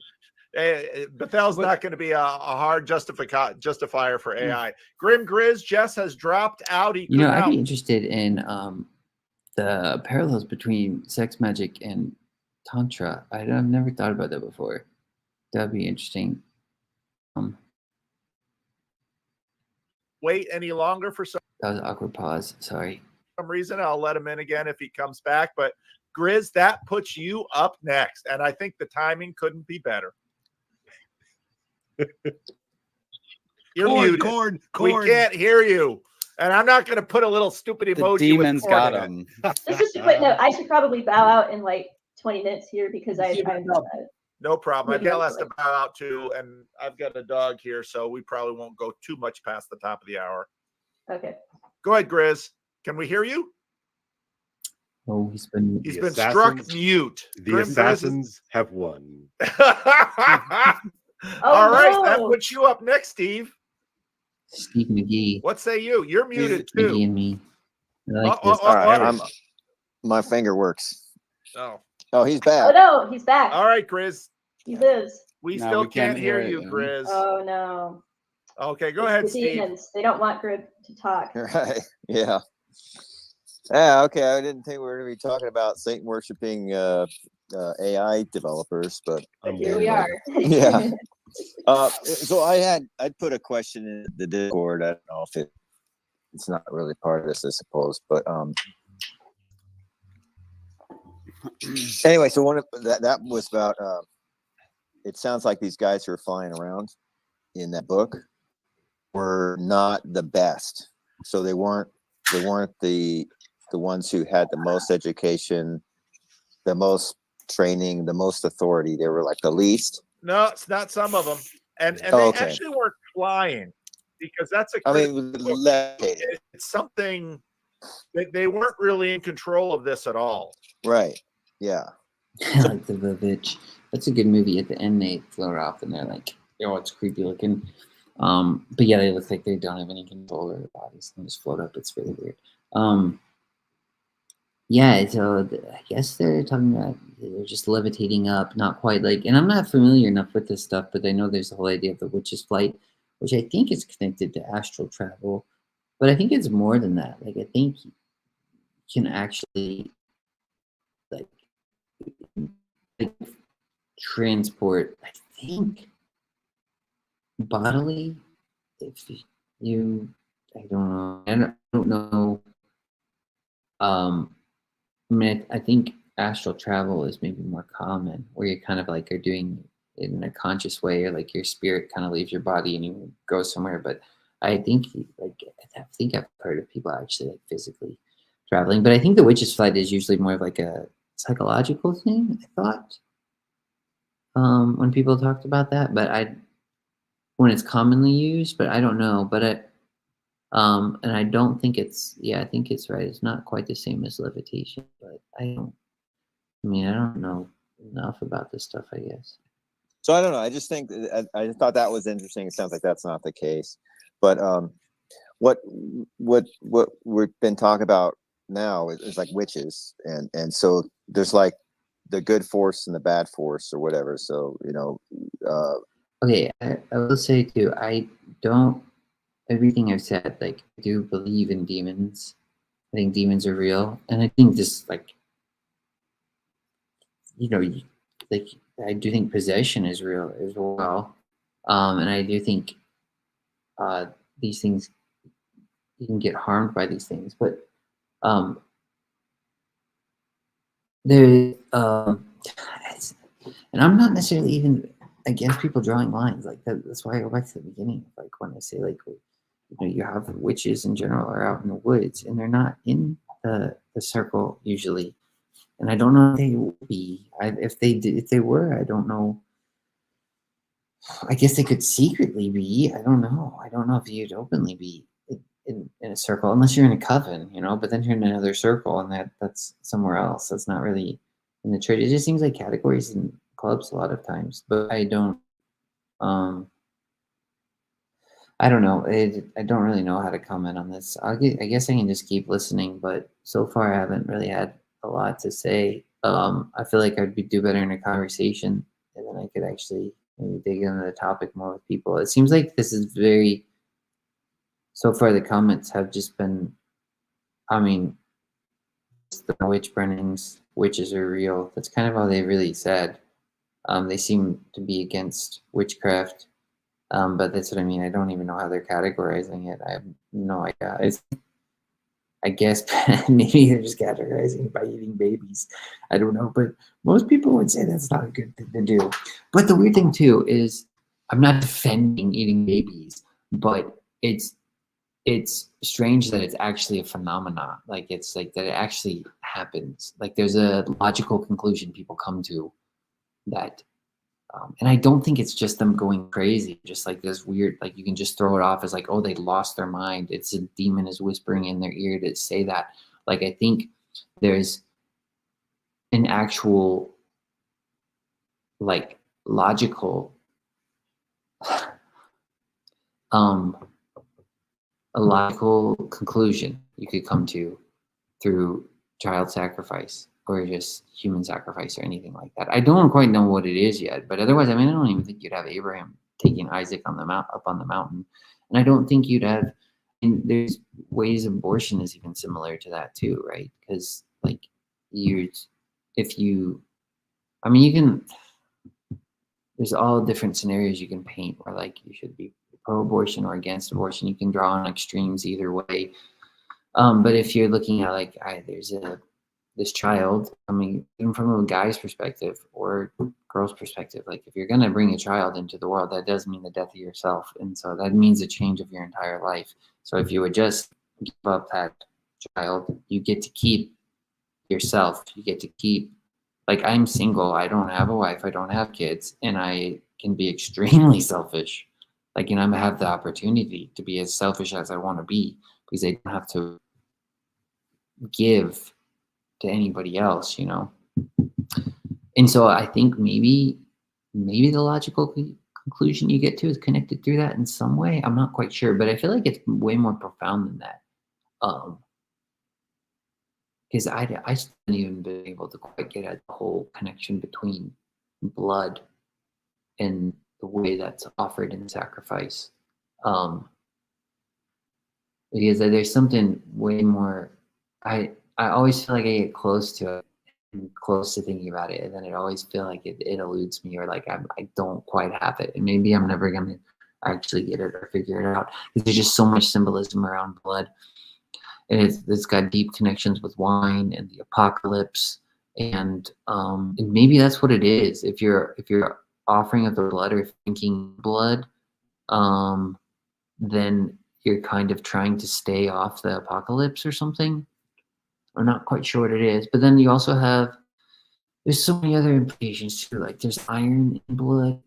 Bethel's not going to be a hard justifier for AI. Grim Grizz, Jess has dropped out. I'd be interested in the parallels between sex magic and Tantra. I've never thought about that before. That'd be interesting. Wait any longer for some. That was an awkward pause. Sorry. Some reason I'll let him in again if he comes back. But Grizz, that puts you up next, and I think the timing couldn't be better. You're muted. Corn. We can't hear you, and I'm not going to put a little stupid emoji. The demons with got him. I should probably bow out in like 20 minutes here because I'm no problem. I've got less to bow out to, and I've got a dog here, so we probably won't go too much past the top of the hour. Okay. Go ahead, Grizz. Can we hear you? Oh, he's been struck mute. The assassins have won. All right, that puts you up next, Steve. Steve McGee. What say you? You're muted too. McGee and me. All right, my finger works. Oh, he's back. Oh no, he's back. All right, Grizz. He lives. We still can't hear you, Grizz. Oh no. Okay, go ahead, Steve. Demons. They don't want Grizz to talk. Right. Yeah. Yeah. Okay. I didn't think we were going to be talking about Satan worshiping AI developers, but here we are. Yeah. So I'd put a question in the Discord. I don't know if it's not really part of this, I suppose, but anyway, so one of that was about it sounds like these guys who are flying around in that book were not the best. So they weren't the ones who had the most education, the most training, the most authority. They were like the least. No, it's not some of them. And they actually weren't flying, because that's it's something that they weren't really in control of this at all. Right. Yeah. Like the Vivitch. That's a good movie. At the end, they float off and they're like, it's creepy looking. But yeah, they look like they don't have any control over their bodies and just float up. It's really weird. Yeah, so I guess they're talking about they're just levitating up, not quite like, and I'm not familiar enough with this stuff, but I know there's the whole idea of the witch's flight, which I think is connected to astral travel, but I think it's more than that. Like, I think you can actually like like transport, I think bodily, if you, I don't know, I don't know. I mean, I think astral travel is maybe more common, where you kind of like are doing it in a conscious way, or like your spirit kind of leaves your body and you go somewhere. But I think, like, I think I've heard of people actually like physically traveling. But I think the witch's flight is usually more of like a psychological thing, I thought, when people talked about that. But when it's commonly used, but I don't know. But and I don't think it's, yeah, I think it's right. It's not quite the same as levitation, but I don't know enough about this stuff, I guess. So I don't know. I just think I thought that was interesting. It sounds like that's not the case, but what we've been talking about now is like witches, and so there's like the good force and the bad force or whatever. So Okay, I will say too, I don't, everything I've said, like, I do believe in demons. I think demons are real, and I think just like, like, I do think possession is real as well, and I do think these things, you can get harmed by these things, but there, and I'm not necessarily even against people drawing lines like that. That's why I go back to the beginning, like when I say like, you have witches in general are out in the woods and they're not in the circle usually, and I don't know if they will be. If they were, I don't know. I guess they could secretly be. I don't know. I don't know if you'd openly be in a circle unless you're in a coven, but then you're in another circle, and that's somewhere else. That's not really in the church. It just seems like categories in clubs a lot of times, but I don't know. I don't really know how to comment on this. I guess I can just keep listening, but so far I haven't really had a lot to say. I feel like I'd do better in a conversation, and then I could actually maybe dig into the topic more with people. It seems like this is so far the comments have just been, I mean, the witch burnings, witches are real. That's kind of all they really said. They seem to be against witchcraft. But that's what I mean. I don't even know how they're categorizing it. I have no idea. I guess maybe they're just categorizing it by eating babies. I don't know. But most people would say that's not a good thing to do. But the weird thing, too, is I'm not defending eating babies, but it's strange that it's actually a phenomenon. Like, it's like that it actually happens. Like, there's a logical conclusion people come to that. And I don't think it's just them going crazy, just like this weird, like you can just throw it off as like, oh, they lost their mind. It's a demon is whispering in their ear to say that. Like, I think there's an actual, like, logical, a logical conclusion you could come to through child sacrifice or just human sacrifice or anything like that. I don't quite know what it is yet, but otherwise, I mean, I don't even think you'd have Abraham taking Isaac on the up on the mountain, and I don't think you'd have. And there's ways abortion is even similar to that too, right? Because like you can. There's all different scenarios you can paint where like you should be pro-abortion or against abortion. You can draw on extremes either way. But if you're looking at like, there's this child, I mean, even from a guy's perspective or girl's perspective, like if you're gonna bring a child into the world, that does mean the death of yourself, and so that means a change of your entire life. So if you would just give up that child, you get to keep yourself. You get to keep, like, I'm single. I don't have a wife. I don't have kids, and I can be extremely selfish. Like, I have the opportunity to be as selfish as I want to be because I don't have to give to anybody else, And so I think maybe the logical conclusion you get to is connected through that in some way. I'm not quite sure, but I feel like it's way more profound than that. Because I still haven't even been able to quite get at the whole connection between blood and the way that's offered in sacrifice. Because there's something way more. I always feel like I get close to it. close to thinking about it, and then it always feel like it eludes me, or like I don't quite have it, and maybe I'm never gonna actually get it or figure it out. There's just so much symbolism around blood, and it's got deep connections with wine and the apocalypse, and maybe that's what it is. If you're offering of the blood or thinking blood, then you're kind of trying to stay off the apocalypse or something. I'm not quite sure what it is. But then you also have, there's so many other implications too. Like there's iron in blood,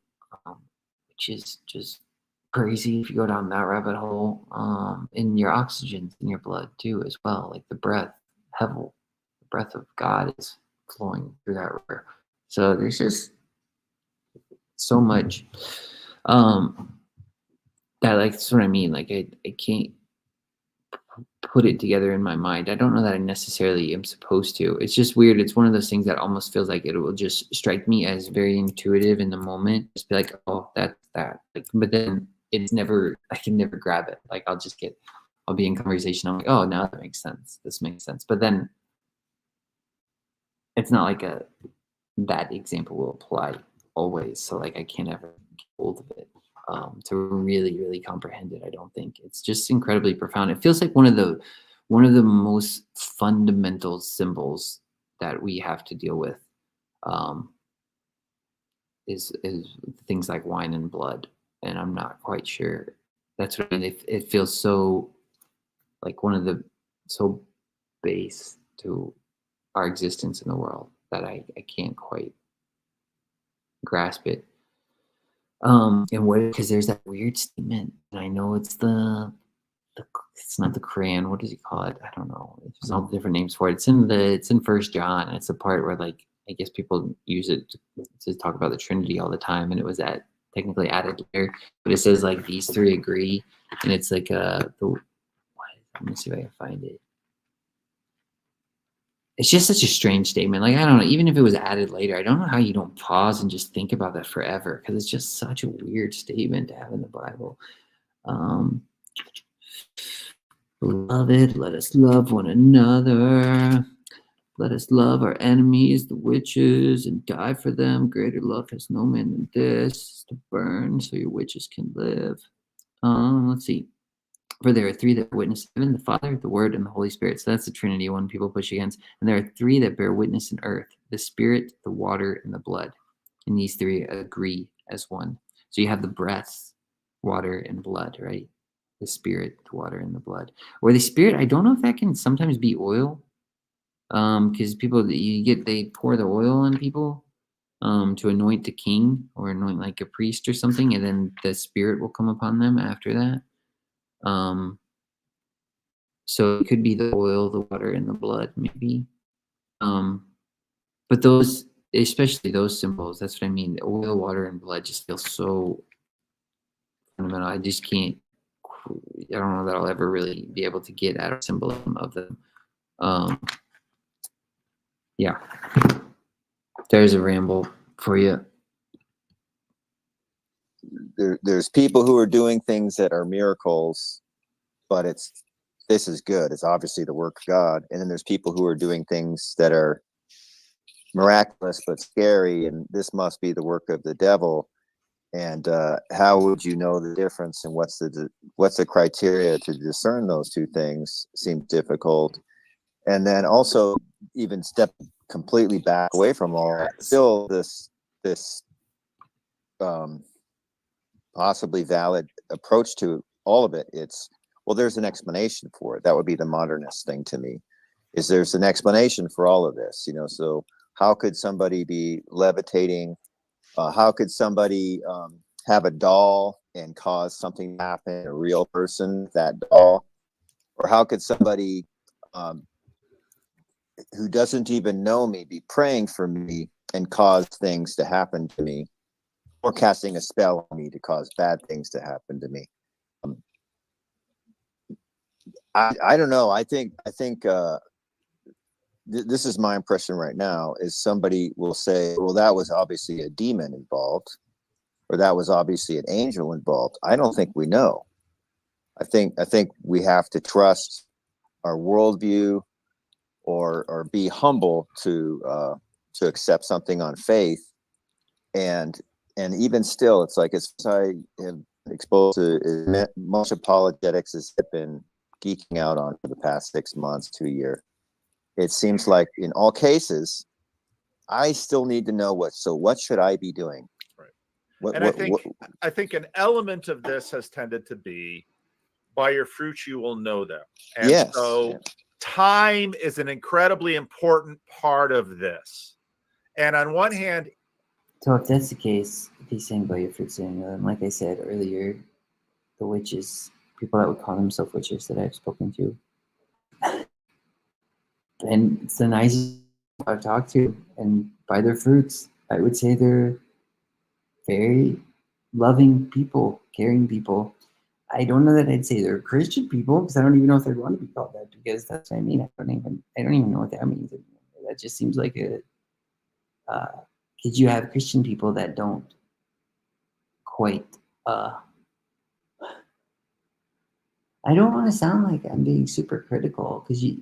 which is just crazy if you go down that rabbit hole. And your oxygen's in your blood too as well. Like the breath, hevel, the breath of God is flowing through that river. So there's just so much. That, like, that's what I mean. Like I can't put it together in my mind. I don't know that I necessarily am supposed to. It's just weird. It's one of those things that almost feels like it will just strike me as very intuitive in the moment. Just be like, oh, that's that. Like, but then it's never, I can never grab it. Like I'll be in conversation. I'm like, oh, now that makes sense. This makes sense. But then it's not like that example will apply always. So like I can't ever get hold of it. To really, really comprehend it, I don't think. It's just incredibly profound. It feels like one of the most fundamental symbols that we have to deal with is things like wine and blood, and I'm not quite sure. That's what I mean. It feels so like one of the so base to our existence in the world that I can't quite grasp it. And what, because there's that weird statement, and I know it's it's not the crayon. What does he call it? I don't know. There's all different names for it. It's in 1 John. And it's the part where, like, I guess people use it to talk about the Trinity all the time, and it was technically added later. But it says like these three agree, and it's like let me see if I can find it. It's just such a strange statement. Like, I don't know, even if it was added later, I don't know how you don't pause and just think about that forever, because it's just such a weird statement to have in the Bible. Beloved, let us love one another. Let us love our enemies, the witches, and die for them. Greater love has no man than this, to burn so your witches can live. Let's see. For there are three that witness heaven, the Father, the Word, and the Holy Spirit. So that's the Trinity one people push against. And there are three that bear witness in earth, the Spirit, the water, and the blood. And these three agree as one. So you have the breath, water, and blood, right? The Spirit, the water, and the blood. Or the Spirit, I don't know if that can sometimes be oil. Because people, they pour the oil on people to anoint the king or anoint like a priest or something, and then the Spirit will come upon them after that. So it could be the oil, the water, and the blood, maybe. But those, especially those symbols, that's what I mean. The oil, water, and blood just feel so fundamental. I just can't, I don't know that I'll ever really be able to get at a symbolism of them. Yeah. There's a ramble for you. There's people who are doing things that are miracles, but this is good. It's obviously the work of God. And then there's people who are doing things that are miraculous but scary, and this must be the work of the devil. And how would you know the difference? And what's the criteria to discern those two things? Seems difficult. And then also, even step completely back away from all that, still this possibly valid approach to all of it. It's, well, there's an explanation for it. That would be the modernist thing to me, is there's an explanation for all of this, so how could somebody be levitating? How could somebody have a doll and cause something to happen, a real person, that doll? Or how could somebody who doesn't even know me be praying for me and cause things to happen to me, or casting a spell on me to cause bad things to happen to me? I don't know. I think this is my impression right now, is somebody will say, well, that was obviously a demon involved, or that was obviously an angel involved. I don't think we know. I think we have to trust our worldview, or be humble to accept something on faith. And even still, it's like, as I have exposed to, much apologetics has been geeking out on for the past 6 months to a year. It seems like in all cases, I still need to know what should I be doing? Right. I think an element of this has tended to be, by your fruits you will know them. And yes. So time is an incredibly important part of this. And on one hand, so if that's the case, if he's saying by your fruits you will know them, like I said earlier, the witches, people that would call themselves witches that I've spoken to, and it's the nicest I've talked to, and by their fruits, I would say they're very loving people, caring people. I don't know that I'd say they're Christian people, because I don't even know if they'd want to be called that, because that's what I mean. I don't even know what that means. That just seems like a because you have Christian people that don't quite I don't want to sound like I'm being super critical, because you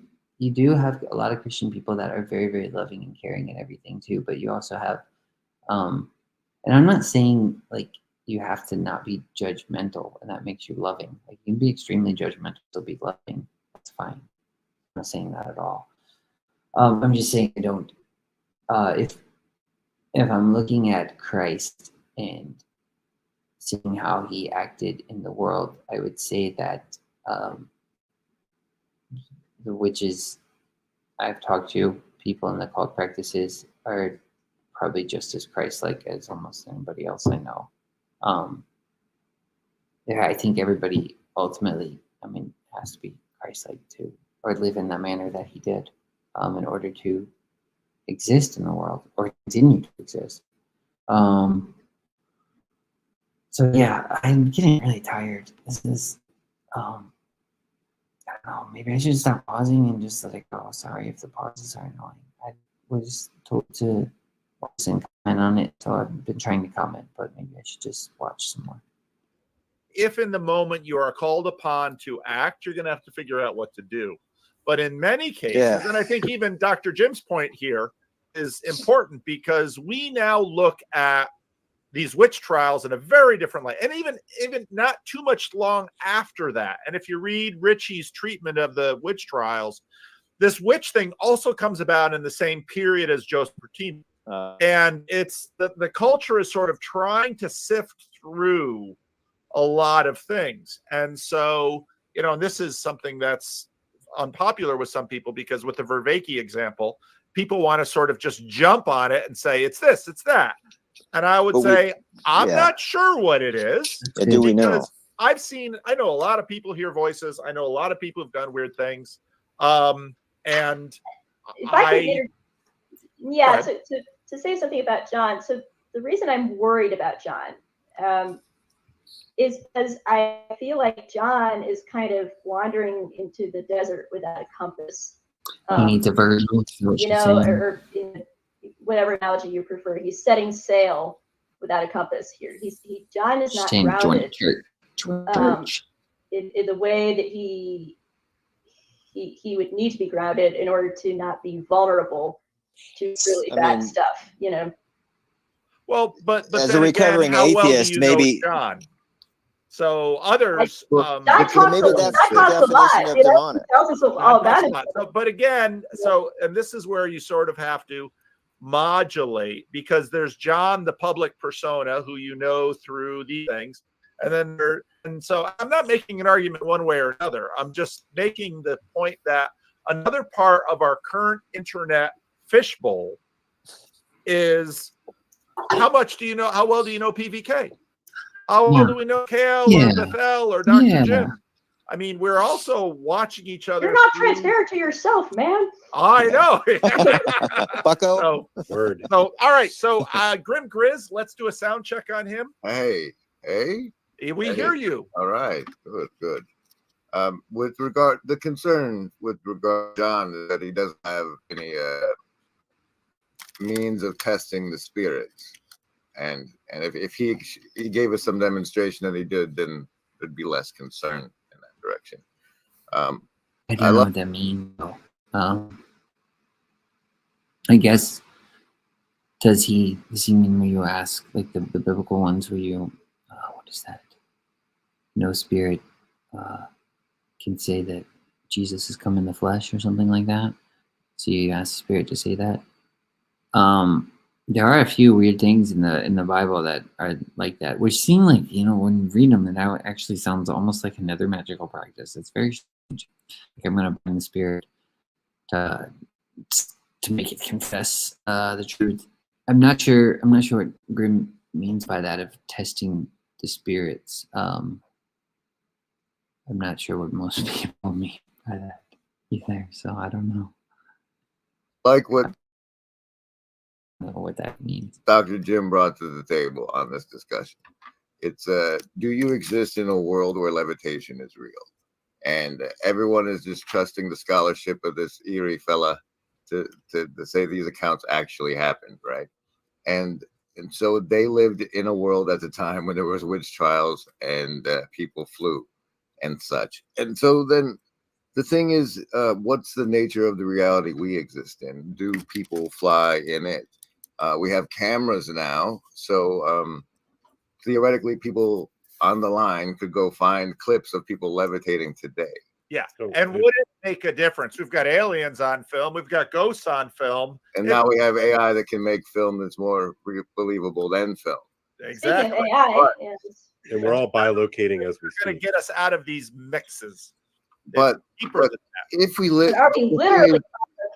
do have a lot of Christian people that are very, very loving and caring and everything too, but you also have and I'm not saying like you have to not be judgmental and that makes you loving. Like, you can be extremely judgmental to be loving. That's fine. I'm not saying that at all. I'm just saying I don't if I'm looking at Christ and seeing how he acted in the world, I would say that the witches I've talked to, people in the cult practices, are probably just as Christ-like as almost anybody else I know. Yeah, I think everybody ultimately, has to be Christ-like too, or live in the manner that he did, in order to exist in the world or continue to exist. So yeah, I'm getting really tired. This is, I don't know, maybe I should stop pausing and just let it go. Sorry if the pauses are annoying. I was told to watch and comment on it, so I've been trying to comment, but maybe I should just watch some more. if in the moment you are called upon to act, you're going to have to figure out what to do. But in many cases, and I think even Dr. Jim's point here is important, because we now look at these witch trials in a very different light, and even not too much long after that. And if you read Ritchie's treatment of the witch trials, this witch thing also comes about in the same period as Joseph Martini. And it's the culture is sort of trying to sift through a lot of things. And so, and this is something that's unpopular with some people, because with the Vervaeke example, people want to sort of just jump on it and say, it's this, it's that. And I would say, I'm not sure what it is. Do we know? I know a lot of people hear voices. I know a lot of people who've done weird things. And if I could to say something about John. So the reason I'm worried about John is because I feel like John is kind of wandering into the desert without a compass. He needs a version, or whatever analogy you prefer. He's setting sail without a compass here. John is not grounded in the way that he would need to be grounded in order to not be vulnerable to really bad stuff. Well, but as a recovering atheist, maybe John. So others, maybe that's the definition of demonic. But again, and this is where you sort of have to modulate, because there's John, the public persona, who through these things, and so I'm not making an argument one way or another. I'm just making the point that another part of our current internet fishbowl is how well do you know PVK? How well do we know Kale or Bethel or Dr. Jim? I mean, we're also watching each other. You're not transparent to yourself, man. I know. Bucko. Word. So, all right. So, Grim Grizz, let's do a sound check on him. Hey. We hear you. All right. Good. With regard, the concern with regard to John is that he doesn't have any means of testing the spirits. And if he gave us some demonstration that he did, then there'd be less concern in that direction. I don't know what that means, though. I guess, does he mean where you ask, like the biblical ones where you, what is that? No spirit can say that Jesus has come in the flesh or something like that. So you ask the spirit to say that. There are a few weird things in the Bible that are like that, which seem like, when you read them, that actually sounds almost like another magical practice. It's very strange. Like, I'm going to bring the spirit to make it confess the truth. I'm not sure what Grimm means by that, of testing the spirits. I'm not sure what most people mean by that either, so I don't know. Like what I don't know what that means. Dr. Jim brought to the table on this discussion. It's do you exist in a world where levitation is real? And everyone is just trusting the scholarship of this eerie fella to say these accounts actually happened, right? And so they lived in a world at the time when there was witch trials and people flew and such. And so then the thing is, what's the nature of the reality we exist in? Do people fly in it? We have cameras now, so theoretically, people on the line could go find clips of people levitating today. Yeah, and would it make a difference? We've got aliens on film, we've got ghosts on film, and now we have AI that can make film that's more believable than film. Exactly. Speaking of AI, and we're all bilocating as we speak. Going speak. to get us out of these mixes. But if we live, are we literally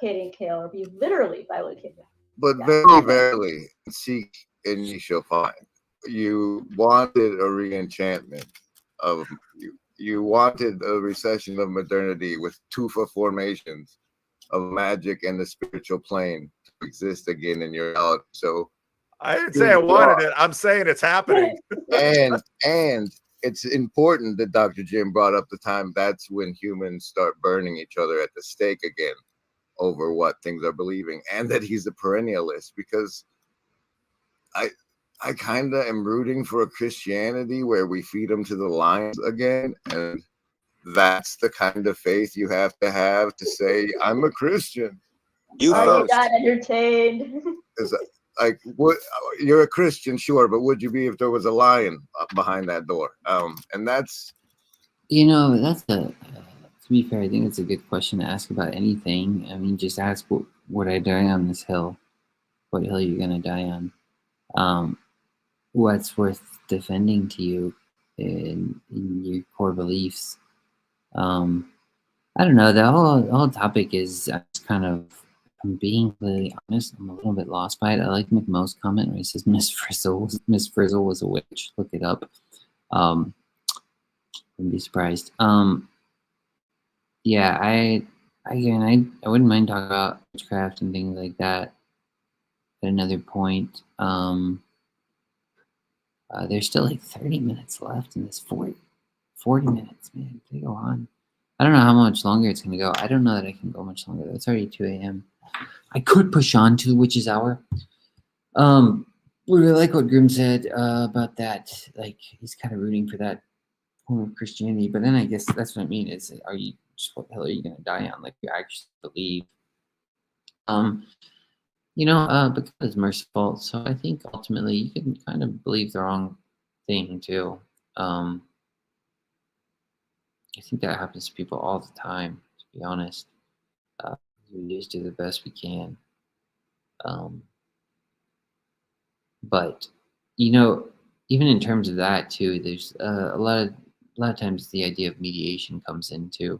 bilocating, Kale? Are we literally bilocating? But very verily, seek and ye shall find. You wanted a re-enchantment of you. You wanted a recession of modernity with tufa formations of magic and the spiritual plane to exist again in your reality. So I didn't say I wanted it. I'm saying it's happening. and it's important that Dr. Jim brought up the time that's when humans start burning each other at the stake again over what things are believing, and that he's a perennialist, because I kind of am rooting for a Christianity where we feed them to the lions again. And that's the kind of faith you have to say, I'm a Christian. You Are first. you not entertained? Like, what? You're a Christian, sure, but would you be if there was a lion behind that door? And that's, that's to be fair, I think it's a good question to ask about anything. I mean, just ask, would I die on this hill? What hill are you gonna die on? What's worth defending to you in your core beliefs? I don't know. The whole topic is kind of, I'm being really honest, I'm a little bit lost by it. I like McMo's comment where he says Miss Frizzle was a witch. Look it up. Wouldn't be surprised. Yeah, I wouldn't mind talking about witchcraft and things like that at another point. There's still like 30 minutes left in this 40 minutes, man. They go on. I don't know how much longer it's going to go. I don't know that I can go much longer, though. It's already 2 a.m. I could push on to the witch's hour. We really like what Grimm said about that. Like, he's kind of rooting for that form of Christianity. But then I guess that's what I mean is, what the hell are you going to die on? Like, you actually believe. But God is merciful. So I think ultimately you can kind of believe the wrong thing too. I think that happens to people all the time, to be honest. We just do the best we can. But even in terms of that too, there's a lot of times the idea of mediation comes into,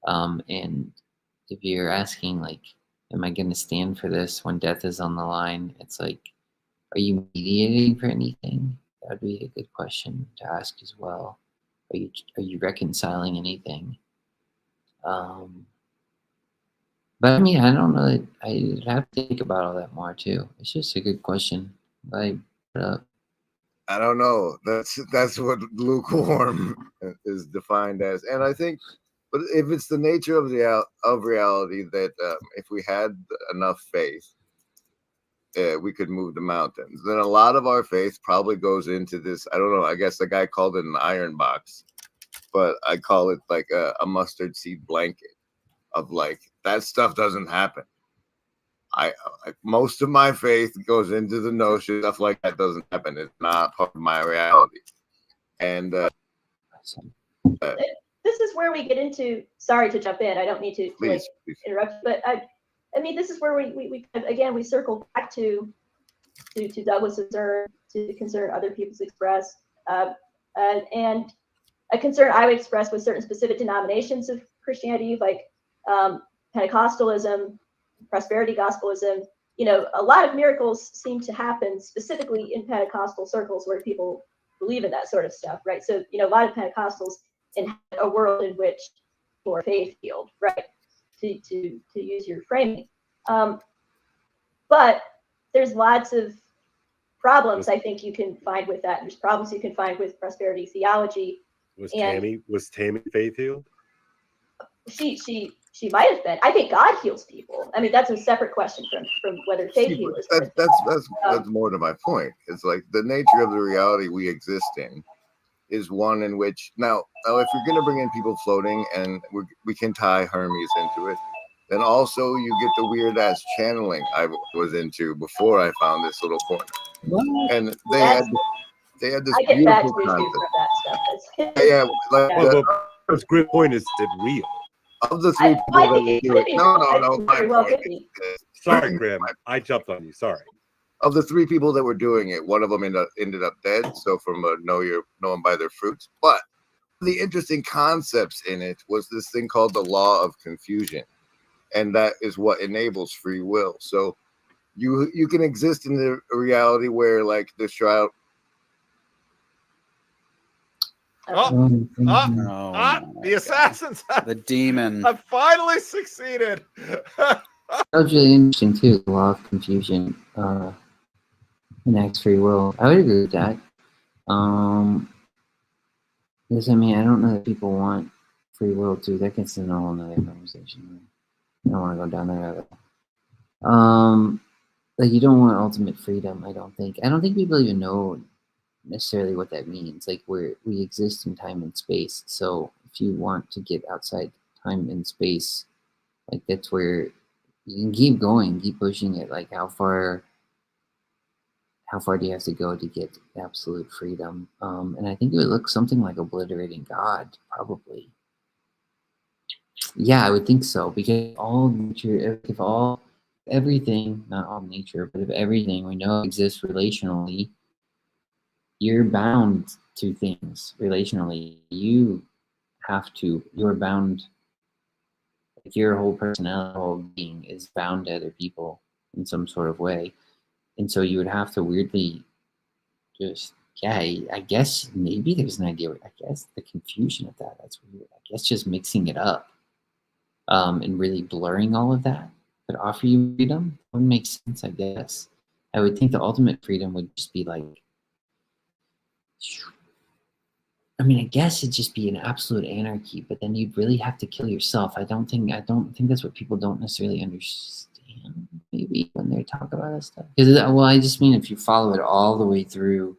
and if you're asking like, am I going to stand for this when death is on the line? It's like, are you mediating for anything? That would be a good question to ask as well. Are you reconciling anything? But I mean, I don't know. I'd have to think about all that more too. It's just a good question. I don't know. That's what lukewarm is defined as, and I think. But if it's the nature of reality that if we had enough faith, we could move the mountains, then a lot of our faith probably goes into this. I don't know. I guess the guy called it an iron box, but I call it like a mustard seed blanket of like, that stuff doesn't happen. most of my faith goes into the notion stuff like that doesn't happen. It's not part of my reality. And this is where we get into. Sorry to jump in. I don't need to please. interrupt, but I mean, this is where we again we circle back to Douglas' concern, to the concern other people's expressed, and a concern I would express with certain specific denominations of Christianity, like Pentecostalism, prosperity gospelism. You know, a lot of miracles seem to happen specifically in Pentecostal circles where people believe in that sort of stuff, right? So, you know, a lot of Pentecostals inhabit a world in which people are faith-healed, right? To use your framing. But there's lots of problems I think you can find with that. There's problems you can find with prosperity theology. Was Tammy faith healed? She might have been. I think God heals people. I mean, that's a separate question from whether faith healers. That's more to my point. It's like the nature of the reality we exist in is one in which now if you're going to bring in people floating, and we can tie Hermes into it, then also you get the weird ass channeling I was into before I found this little corner. And they had this I get beautiful back to concept. that stuff. Yeah, like that's great point. Is it real? Of the three people that were doing no, my point. Sorry, Graham, I jumped on you. Sorry. Of the three people that were doing it, one of them ended up dead. So from know them by their fruits. But the interesting concepts in it was this thing called the law of confusion, and that is what enables free will. So you can exist in the reality where like the shroud. The assassins, the demon. have finally succeeded. That was really interesting too. The law of confusion enacts free will. I would agree with that. Because I mean, I don't know that people want free will too. That gets into a whole nother conversation. I don't want to go down that rabbit hole. Like you don't want ultimate freedom. I don't think people even know necessarily what that means. Like we exist in time and space. So if you want to get outside time and space, like that's where you can keep going, keep pushing it. Like how far do you have to go to get absolute freedom? And I think it would look something like obliterating God, probably. Yeah, I would think so, because all nature, everything, not all nature, but if everything we know exists relationally, you're bound to things relationally. You're bound, like your whole personality, whole being is bound to other people in some sort of way. And so you would have to weirdly just, I guess maybe there's an idea. I guess the confusion of that's weird. I guess just mixing it up and really blurring all of that could offer you freedom. It would make sense, I guess. I would think the ultimate freedom would just be like, I mean, I guess it'd just be an absolute anarchy, but then you'd really have to kill yourself. I don't think that's what people don't necessarily understand, maybe, when they talk about this stuff. Because, well, I just mean if you follow it all the way through,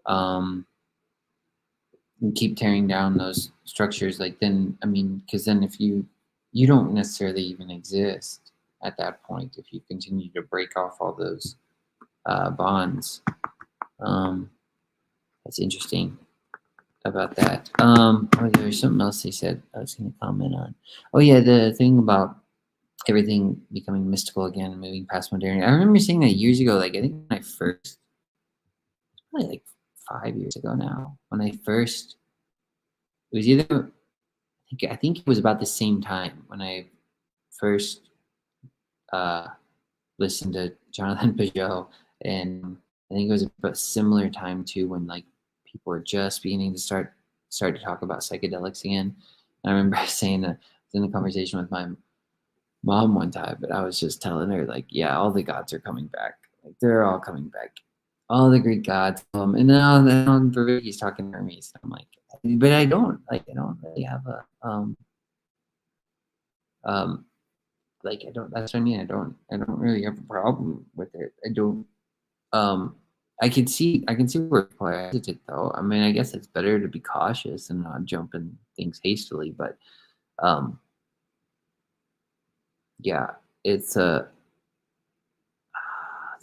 and keep tearing down those structures, like then, I mean, because then if you don't necessarily even exist at that point if you continue to break off all those bonds. That's interesting about that. There was something else they said I was going to comment on. Oh yeah, the thing about everything becoming mystical again and moving past modernity. I remember saying that years ago. Like I think when I first, probably like 5 years ago now, when I first, it was either, I think it was about the same time when I first listened to Jonathan Peugeot, and I think it was about a similar time too when like people were just beginning to start to talk about psychedelics again. And I remember saying I was in a conversation with my mom one time, but I was just telling her like, yeah, all the gods are coming back. Like they're all coming back. All the Greek gods. And now he's talking to Hermes. I'm like, but I don't really have a like that's what I mean. I don't really have a problem with it. I don't I can see where people are hesitant though. I mean, I guess it's better to be cautious and not jump in things hastily, but yeah, it's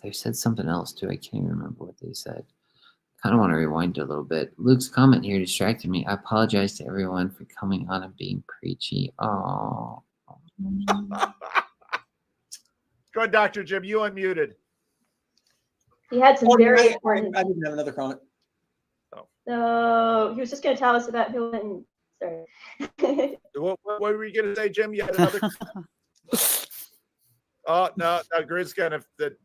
they said something else too. I can't even remember what they said. Kind of want to rewind it a little bit. Luke's comment here distracted me. I apologize to everyone for coming on and being preachy. Oh. Go ahead, Dr. Jim. You unmuted. He had some very important. I didn't have another comment. So he was just going to tell us about who and sorry. What were you going to say, Jim? You had another. Oh no, Grid's kind of the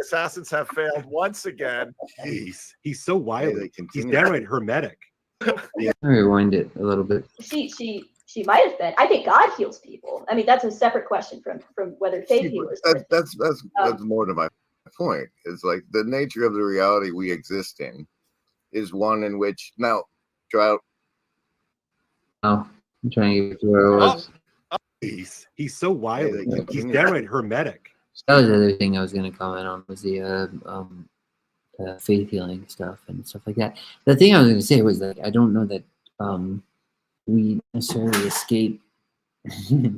assassins have failed once again. Jeez, he's so wily. He's downright hermetic. Rewind it a little bit. She might have been. I think God heals people. I mean, that's a separate question from whether faith healers. That's more to my point. It's like the nature of the reality we exist in is one in which now drought. Oh, I'm trying to get to where I was. He's so wily. He's downright hermetic. That was the other thing I was going to comment on was the faith healing stuff and stuff like that. The thing I was going to say was that I don't know that we necessarily escape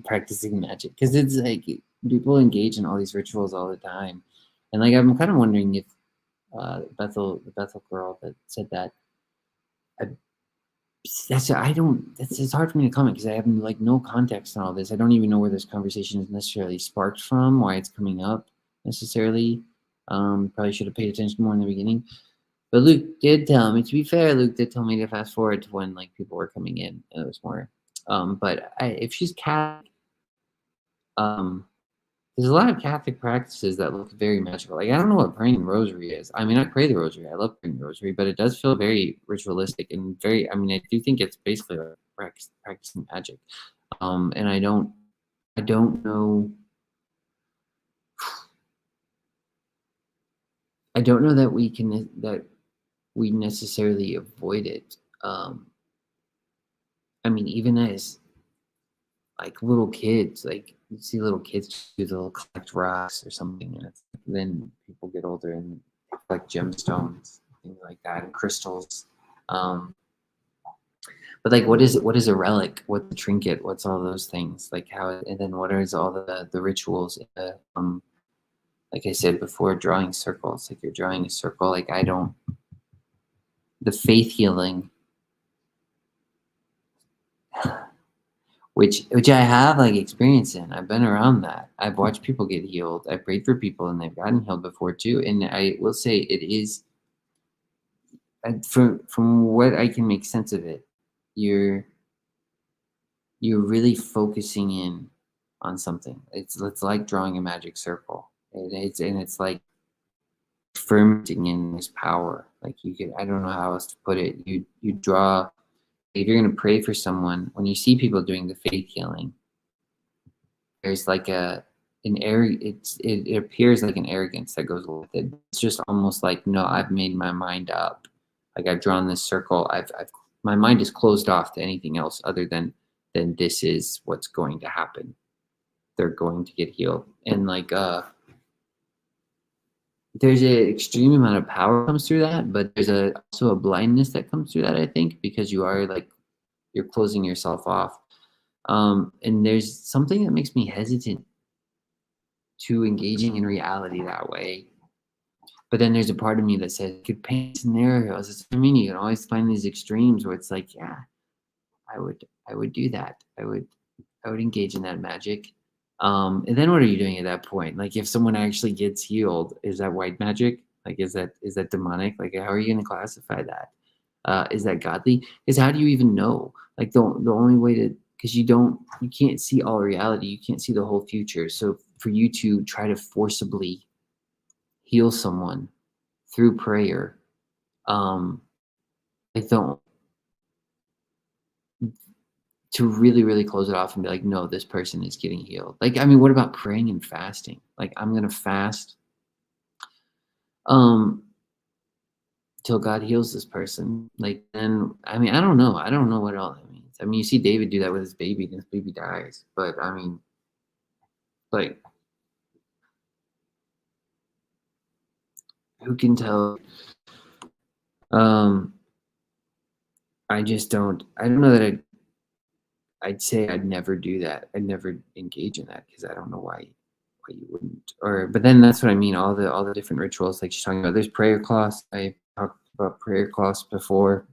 practicing magic, because it's like people engage in all these rituals all the time, and like I'm kind of wondering if the Bethel girl that said that. It's hard for me to comment because I have like no context on all this. I don't even know where this conversation is necessarily sparked from, why it's coming up necessarily. Probably should have paid attention more in the beginning. But Luke did tell me, to be fair, Luke did tell me to fast forward to when like people were coming in. It was more. But if she's Catholic, there's a lot of Catholic practices that look very magical. Like, I don't know what praying the rosary is. I mean, I pray the rosary. I love praying the rosary, but it does feel very ritualistic and very, I mean, I do think it's basically like practicing magic. And I don't know. I don't know that we necessarily avoid it. I mean, even as like little kids, like you see little kids do they'll collect rocks or something, and then people get older and collect gemstones, things like that, and crystals. But like, what is a relic? What's a trinket? What's all those things? Like how? And then what is all the rituals? Like I said before, drawing circles. Like you're drawing a circle. Like the faith healing. Which I have like experience in. I've been around that. I've watched people get healed. I've prayed for people and they've gotten healed before too. And I will say it is, from what I can make sense of it, you're really focusing in on something. It's like drawing a magic circle. It's like fermenting in this power. Like I don't know how else to put it. You draw. If you're going to pray for someone, when you see people doing the faith healing, there's like it appears like an arrogance that goes with it. It's just almost like, no, I've made my mind up. Like I've drawn this circle. My mind is closed off to anything else other than this is what's going to happen. They're going to get healed. And like, there's an extreme amount of power that comes through that, but there's also a blindness that comes through that, I think, because you're closing yourself off. And there's something that makes me hesitant to engaging in reality that way. But then there's a part of me that says, you could paint scenarios. I mean, you can always find these extremes where it's like, yeah, I would do that. I would engage in that magic. And then what are you doing at that point? Like if someone actually gets healed, is that white magic? Like is that demonic? Like how are you going to classify that? Is that godly? Because how do you even know? Like the only way to, because you can't see all reality. You can't see the whole future. So for you to try to forcibly heal someone through prayer, to really, really close it off and be like, no, this person is getting healed. Like, I mean, what about praying and fasting? Like, I'm going to fast till God heals this person. Like, and I mean, I don't know. I don't know what all that means. I mean, you see David do that with his baby and his baby dies. But I mean, like, who can tell? I don't know that I'd say I'd never do that. I'd never engage in that because I don't know why you wouldn't. Or but then that's what I mean. All the different rituals like she's talking about. There's prayer cloths. I talked about prayer cloths before.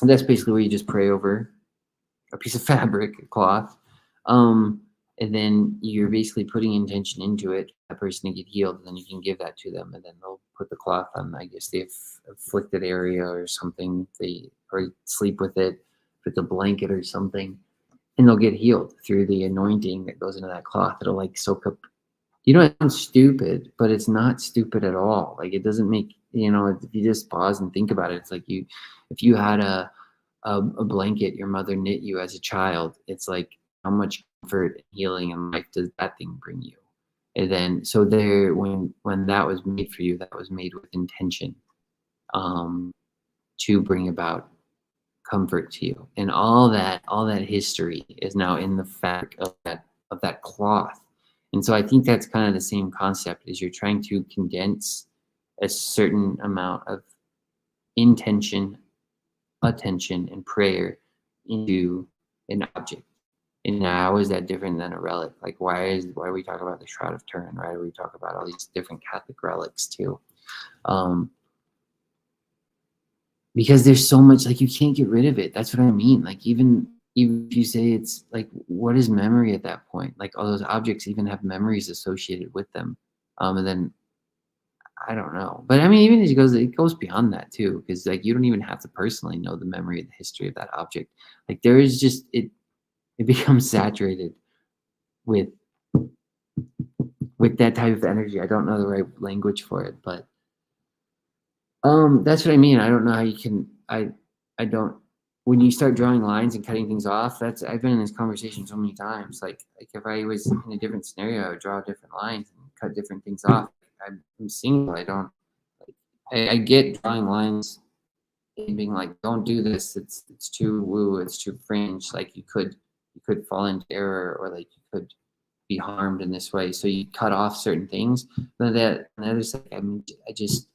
And that's basically where you just pray over a piece of fabric, a cloth. And then you're basically putting intention into it, that person to get healed, and then you can give that to them, and then they'll put the cloth on, I guess, the afflicted area or something. They or sleep with it, with the blanket or something, and they'll get healed through the anointing that goes into that cloth. It'll like soak up. You know, it sounds stupid, but it's not stupid at all. Like it doesn't make, you know, if you just pause and think about it, it's like if you had a blanket your mother knit you as a child, it's like how much comfort and healing and life does that thing bring you? And then so there when that was made for you, that was made with intention to bring about comfort to you. And all that history is now in the fabric of that cloth. And so I think that's kind of the same concept, is you're trying to condense a certain amount of intention, attention, and prayer into an object. And how is that different than a relic? Like why are we talking about the Shroud of Turin? Why do we talk about all these different Catholic relics too? Because there's so much, like you can't get rid of it. That's what I mean. Like even if you say it's like, what is memory at that point? Like all those objects even have memories associated with them. And then I don't know, but I mean, even as it goes beyond that too, because like you don't even have to personally know the memory of the history of that object. Like there is just it becomes saturated with that type of energy. I don't know the right language for it, but that's what I mean. I don't know how you can. I don't. When you start drawing lines and cutting things off, I've been in this conversation so many times. Like if I was in a different scenario, I would draw different lines and cut different things off. I'm single. I don't. I get drawing lines and being like, don't do this. It's too woo. It's too fringe. Like you could fall into error, or like you could be harmed in this way. So you cut off certain things. But that on the other side, I mean, I just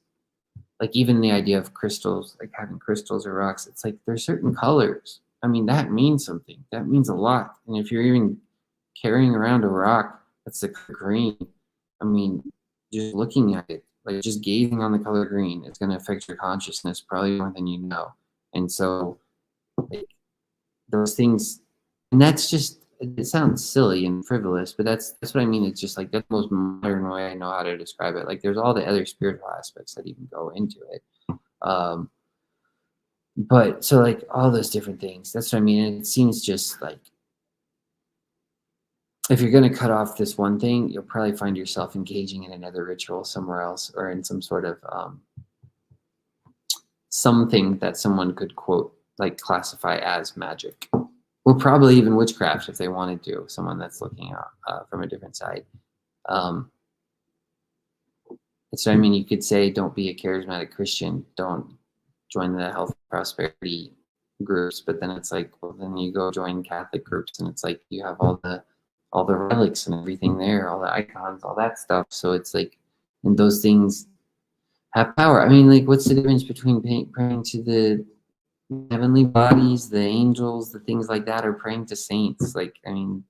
like even the idea of crystals, like having crystals or rocks. It's like there's certain colors. I mean, that means something. That means a lot. And if you're even carrying around a rock that's a green, I mean, just looking at it, like just gazing on the color green, it's going to affect your consciousness probably more than you know. And so like, those things, and that's just, it sounds silly and frivolous, but that's what I mean. It's just like that's the most modern way I know how to describe it. Like there's all the other spiritual aspects that even go into it. But so like all those different things, that's what I mean. And it seems just like if you're going to cut off this one thing, you'll probably find yourself engaging in another ritual somewhere else, or in some sort of something that someone could quote, like classify as magic, or probably even witchcraft if they wanted to, someone that's looking from a different side. So I mean, you could say, don't be a charismatic Christian, don't join the health and prosperity groups, but then it's like, well, then you go join Catholic groups, and it's like you have all the relics and everything there, all the icons, all that stuff. So it's like, and those things have power. I mean, like, what's the difference between praying to the heavenly bodies, the angels, the things like that, or praying to saints? Like, I mean,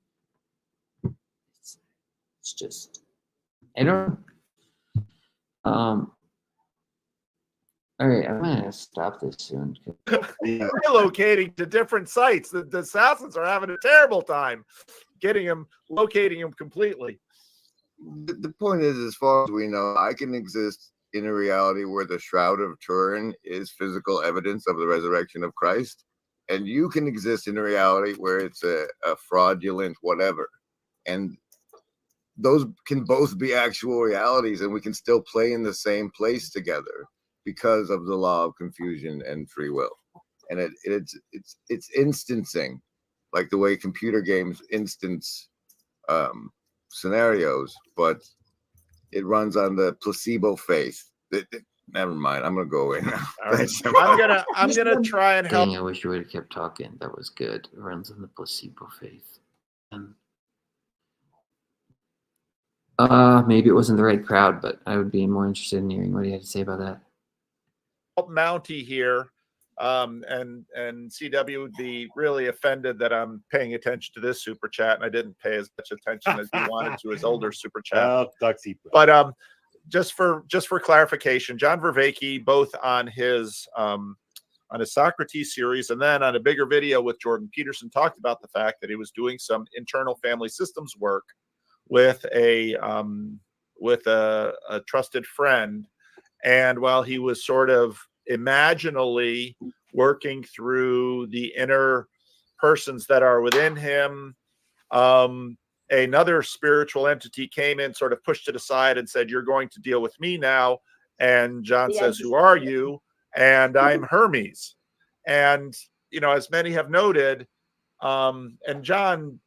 it's just, I don't. All right, I'm gonna stop this soon. Relocating to different sites. The assassins are having a terrible time locating him completely. The point is, as far as we know, I can exist in a reality where the Shroud of Turin is physical evidence of the resurrection of Christ, and you can exist in a reality where it's a fraudulent whatever, and those can both be actual realities, and we can still play in the same place together because of the law of confusion and free will. And it's instancing, like the way computer games instance scenarios, but it runs on the placebo faith. Never mind, I'm gonna go away now. All right. I'm gonna try and help. Dang, I wish you would have kept talking. That was good. It runs on the placebo faith. And maybe it wasn't the right crowd, but I would be more interested in hearing what he had to say about that. Mountie here And CW would be really offended that I'm paying attention to this super chat, and I didn't pay as much attention as he wanted to his older super chat. But just for clarification, John Vervaeke, both on his Socrates series and then on a bigger video with Jordan Peterson, talked about the fact that he was doing some internal family systems work with a trusted friend, and while he was sort of imaginally working through the inner persons that are within him, another spiritual entity came in, sort of pushed it aside and said, "You're going to deal with me now." And John says, "Who are you?" And I'm Hermes. And, you know, as many have noted, and John,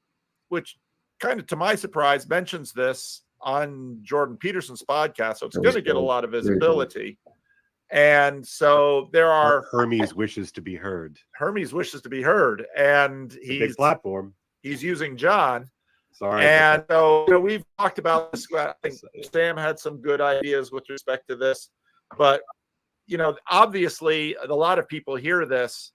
which kind of to my surprise, mentions this on Jordan Peterson's podcast, so it's going to get a lot of visibility. And so there are Hermes wishes to be heard. Hermes wishes to be heard, and he's big platform. He's using John. Sorry. And so, you know, we've talked about this. I think Sam had some good ideas with respect to this, but you know, obviously, a lot of people hear this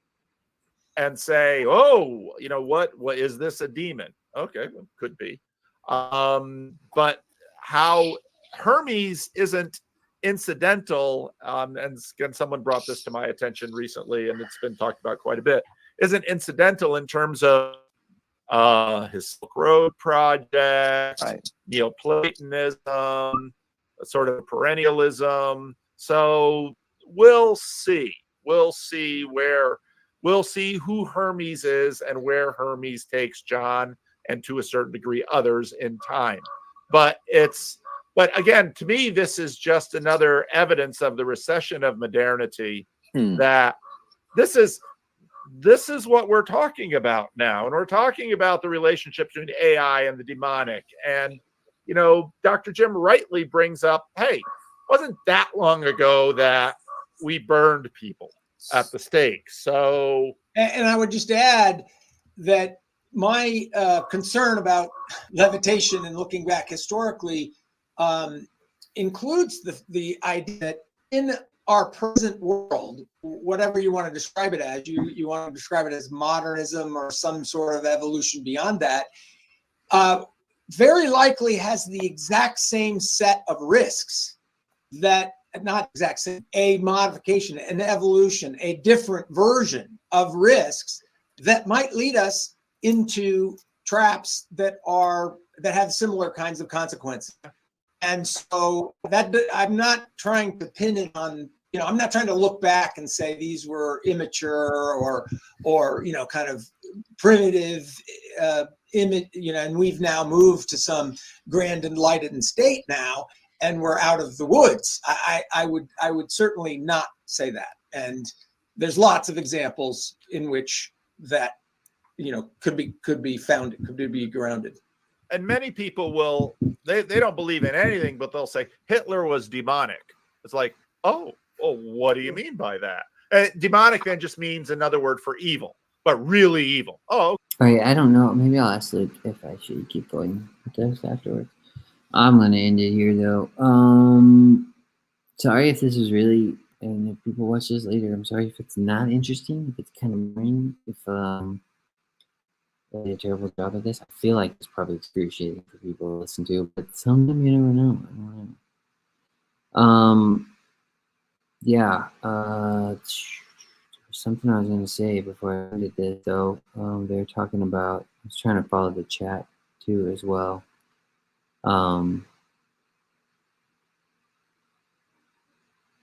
and say, "Oh, you know, what is this, a demon?" Okay, well, could be, but how Hermes isn't incidental, and someone brought this to my attention recently, and it's been talked about quite a bit, isn't incidental in terms of his Silk Road project, Right. Neoplatonism, sort of perennialism. So we'll see. We'll see who Hermes is and where Hermes takes John, and to a certain degree others in time. But again, to me, this is just another evidence of the recession of modernity, that this is what we're talking about now. And we're talking about the relationship between AI and the demonic. And, you know, Dr. Jim rightly brings up, hey, wasn't that long ago that we burned people at the stake. So, and I would just add that my concern about levitation and looking back historically includes the idea that in our present world, whatever you want to describe it as, you want to describe it as modernism or some sort of evolution beyond that, very likely has the exact same set of risks that, not exact same, a modification, an evolution, a different version of risks that might lead us into traps that have similar kinds of consequences. And so that I'm not trying to pin it on, you know, I'm not trying to look back and say these were immature or you know, kind of primitive image, you know, and we've now moved to some grand enlightened state now, and we're out of the woods. I would certainly not say that. And there's lots of examples in which that, you know, could be found, could be grounded. And many people will, they don't believe in anything, but they'll say Hitler was demonic. It's like, oh, what do you mean by that? Demonic then just means another word for evil, but really evil. Oh, all right. I don't know. Maybe I'll ask Luke if I should keep going with this afterwards. I'm gonna end it here though. Sorry if this is really, and if people watch this later, I'm sorry if it's not interesting, if it's kind of boring, if I did a terrible job at this. I feel like it's probably excruciating for people to listen to, but sometimes you never know. I don't know. Yeah. Something I was gonna say before I ended this though. They're talking about, I was trying to follow the chat too as well. I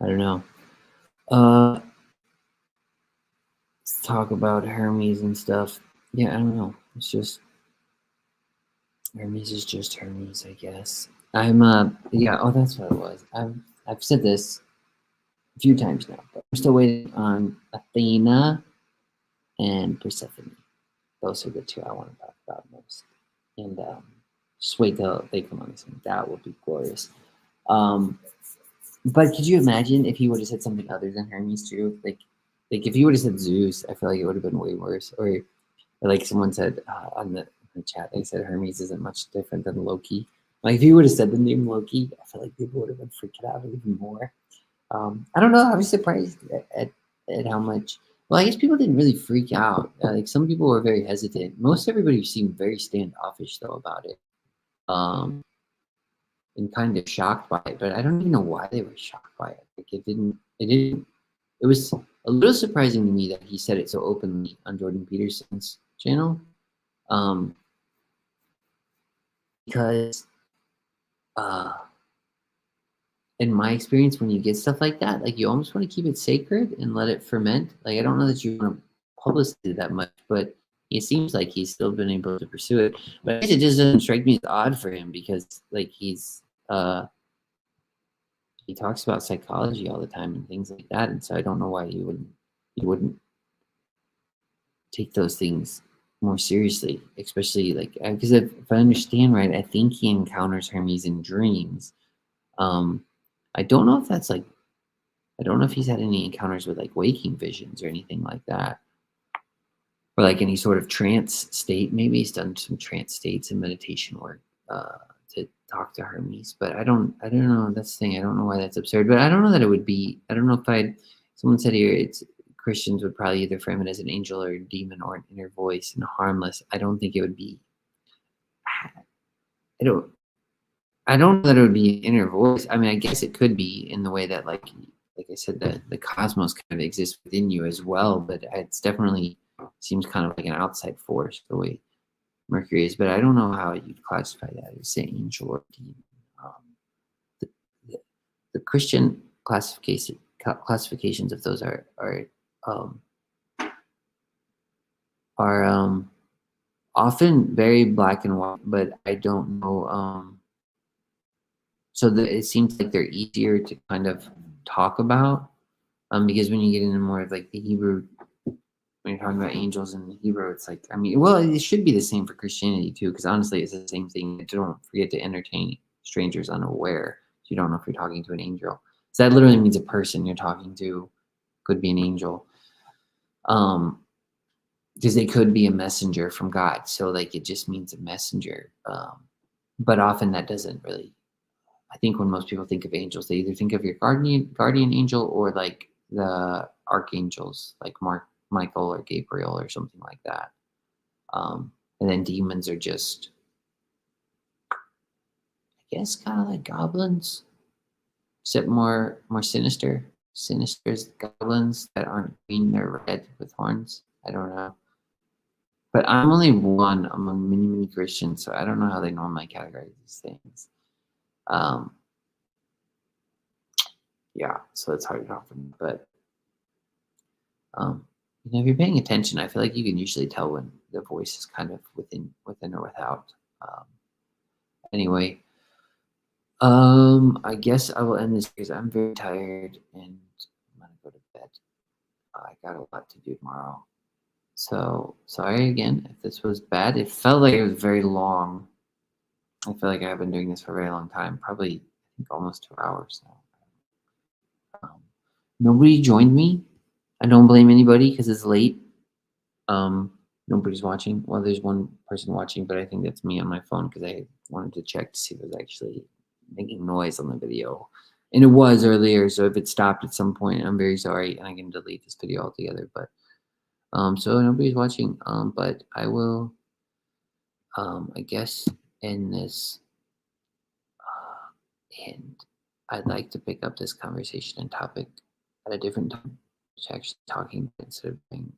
don't know. Let's talk about Hermes and stuff. Yeah, I don't know. It's just Hermes is just Hermes, I guess. Yeah, oh, that's what it was. I've said this a few times now, but I'm still waiting on Athena and Persephone. Those are the two I want to talk about most. And just wait till they come on the scene. That would be glorious. But could you imagine if he would have said something other than Hermes too? Like if he would have said Zeus, I feel like it would have been way worse. Or like someone said on the chat, they said Hermes isn't much different than Loki. Like if he would have said the name Loki, I feel like people would have been freaking out even more. I don't know. I was surprised at how much Well, I guess people didn't really freak out. Like some people were very hesitant. Most everybody seemed very standoffish though about it, and kind of shocked by it. But I don't even know why they were shocked by it. Like it didn't. It didn't. It was a little surprising to me that he said it so openly on Jordan Peterson's channel, because in my experience, when you get stuff like that, like you almost want to keep it sacred and let it ferment. Like I don't know that you want to publish it that much, but it seems like he's still been able to pursue it. But I guess it just doesn't strike me as odd for him because like he talks about psychology all the time and things like that, and so I don't know why he wouldn't take those things more seriously, especially like because if I understand right, I think he encounters Hermes in dreams. I don't know if that's like, I don't know if he's had any encounters with like waking visions or anything like that, or like any sort of trance state. Maybe he's done some trance states and meditation work to talk to Hermes, but I don't know. That's the thing. I don't know why that's absurd, but I don't know that it would be. I don't know if someone said here it's Christians would probably either frame it as an angel or a demon or an inner voice and harmless. I don't think it would be. I don't know that it would be an inner voice. I mean, I guess it could be in the way that, like I said, the cosmos kind of exists within you as well. But it's definitely seems kind of like an outside force the way Mercury is. But I don't know how you'd classify that as an angel or demon. The Christian classifications of those are often very black and white. But I don't know. So it seems like they're easier to kind of talk about, because when you get into more of like the Hebrew, when you're talking about angels in the Hebrew, it's like, I mean, well, it should be the same for Christianity too, because honestly, it's the same thing. Don't forget to entertain strangers unaware. So you don't know if you're talking to an angel. So that literally means a person you're talking to could be an angel, because they could be a messenger from God. So like it just means a messenger, but often that doesn't really. I think when most people think of angels, they either think of your guardian angel or like the archangels, like Michael or Gabriel or something like that. And then demons are just, I guess, kind of like goblins, except more sinister. Sinister's goblins that aren't green, they're red with horns. I don't know. But I'm only one among many Christians, so I don't know how they normally categorize these things. Yeah, so it's hard to talk about, but if you're paying attention, I feel like you can usually tell when the voice is kind of within or without. Anyway, I guess I will end this because I'm very tired and I'm gonna go to bed. I got a lot to do tomorrow. So sorry again if this was bad. It felt like it was very long. I feel like I've been doing this for a very long time, probably I think almost 2 hours now. Nobody joined me. I don't blame anybody because it's late. Nobody's watching. Well, there's one person watching, but I think that's me on my phone because I wanted to check to see if it was actually making noise on the video. And it was earlier, so if it stopped at some point, I'm very sorry, and I can delete this video altogether. But so nobody's watching. But I will, I guess, end this. And I'd like to pick up this conversation and topic at a different time, actually talking instead of doing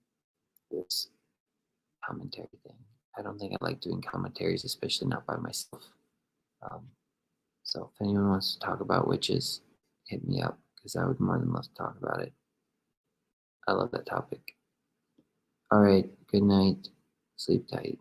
this commentary thing. I don't think I like doing commentaries, especially not by myself. So if anyone wants to talk about witches, hit me up because I would more than love to talk about it. I love that topic. All right, good night. Sleep tight.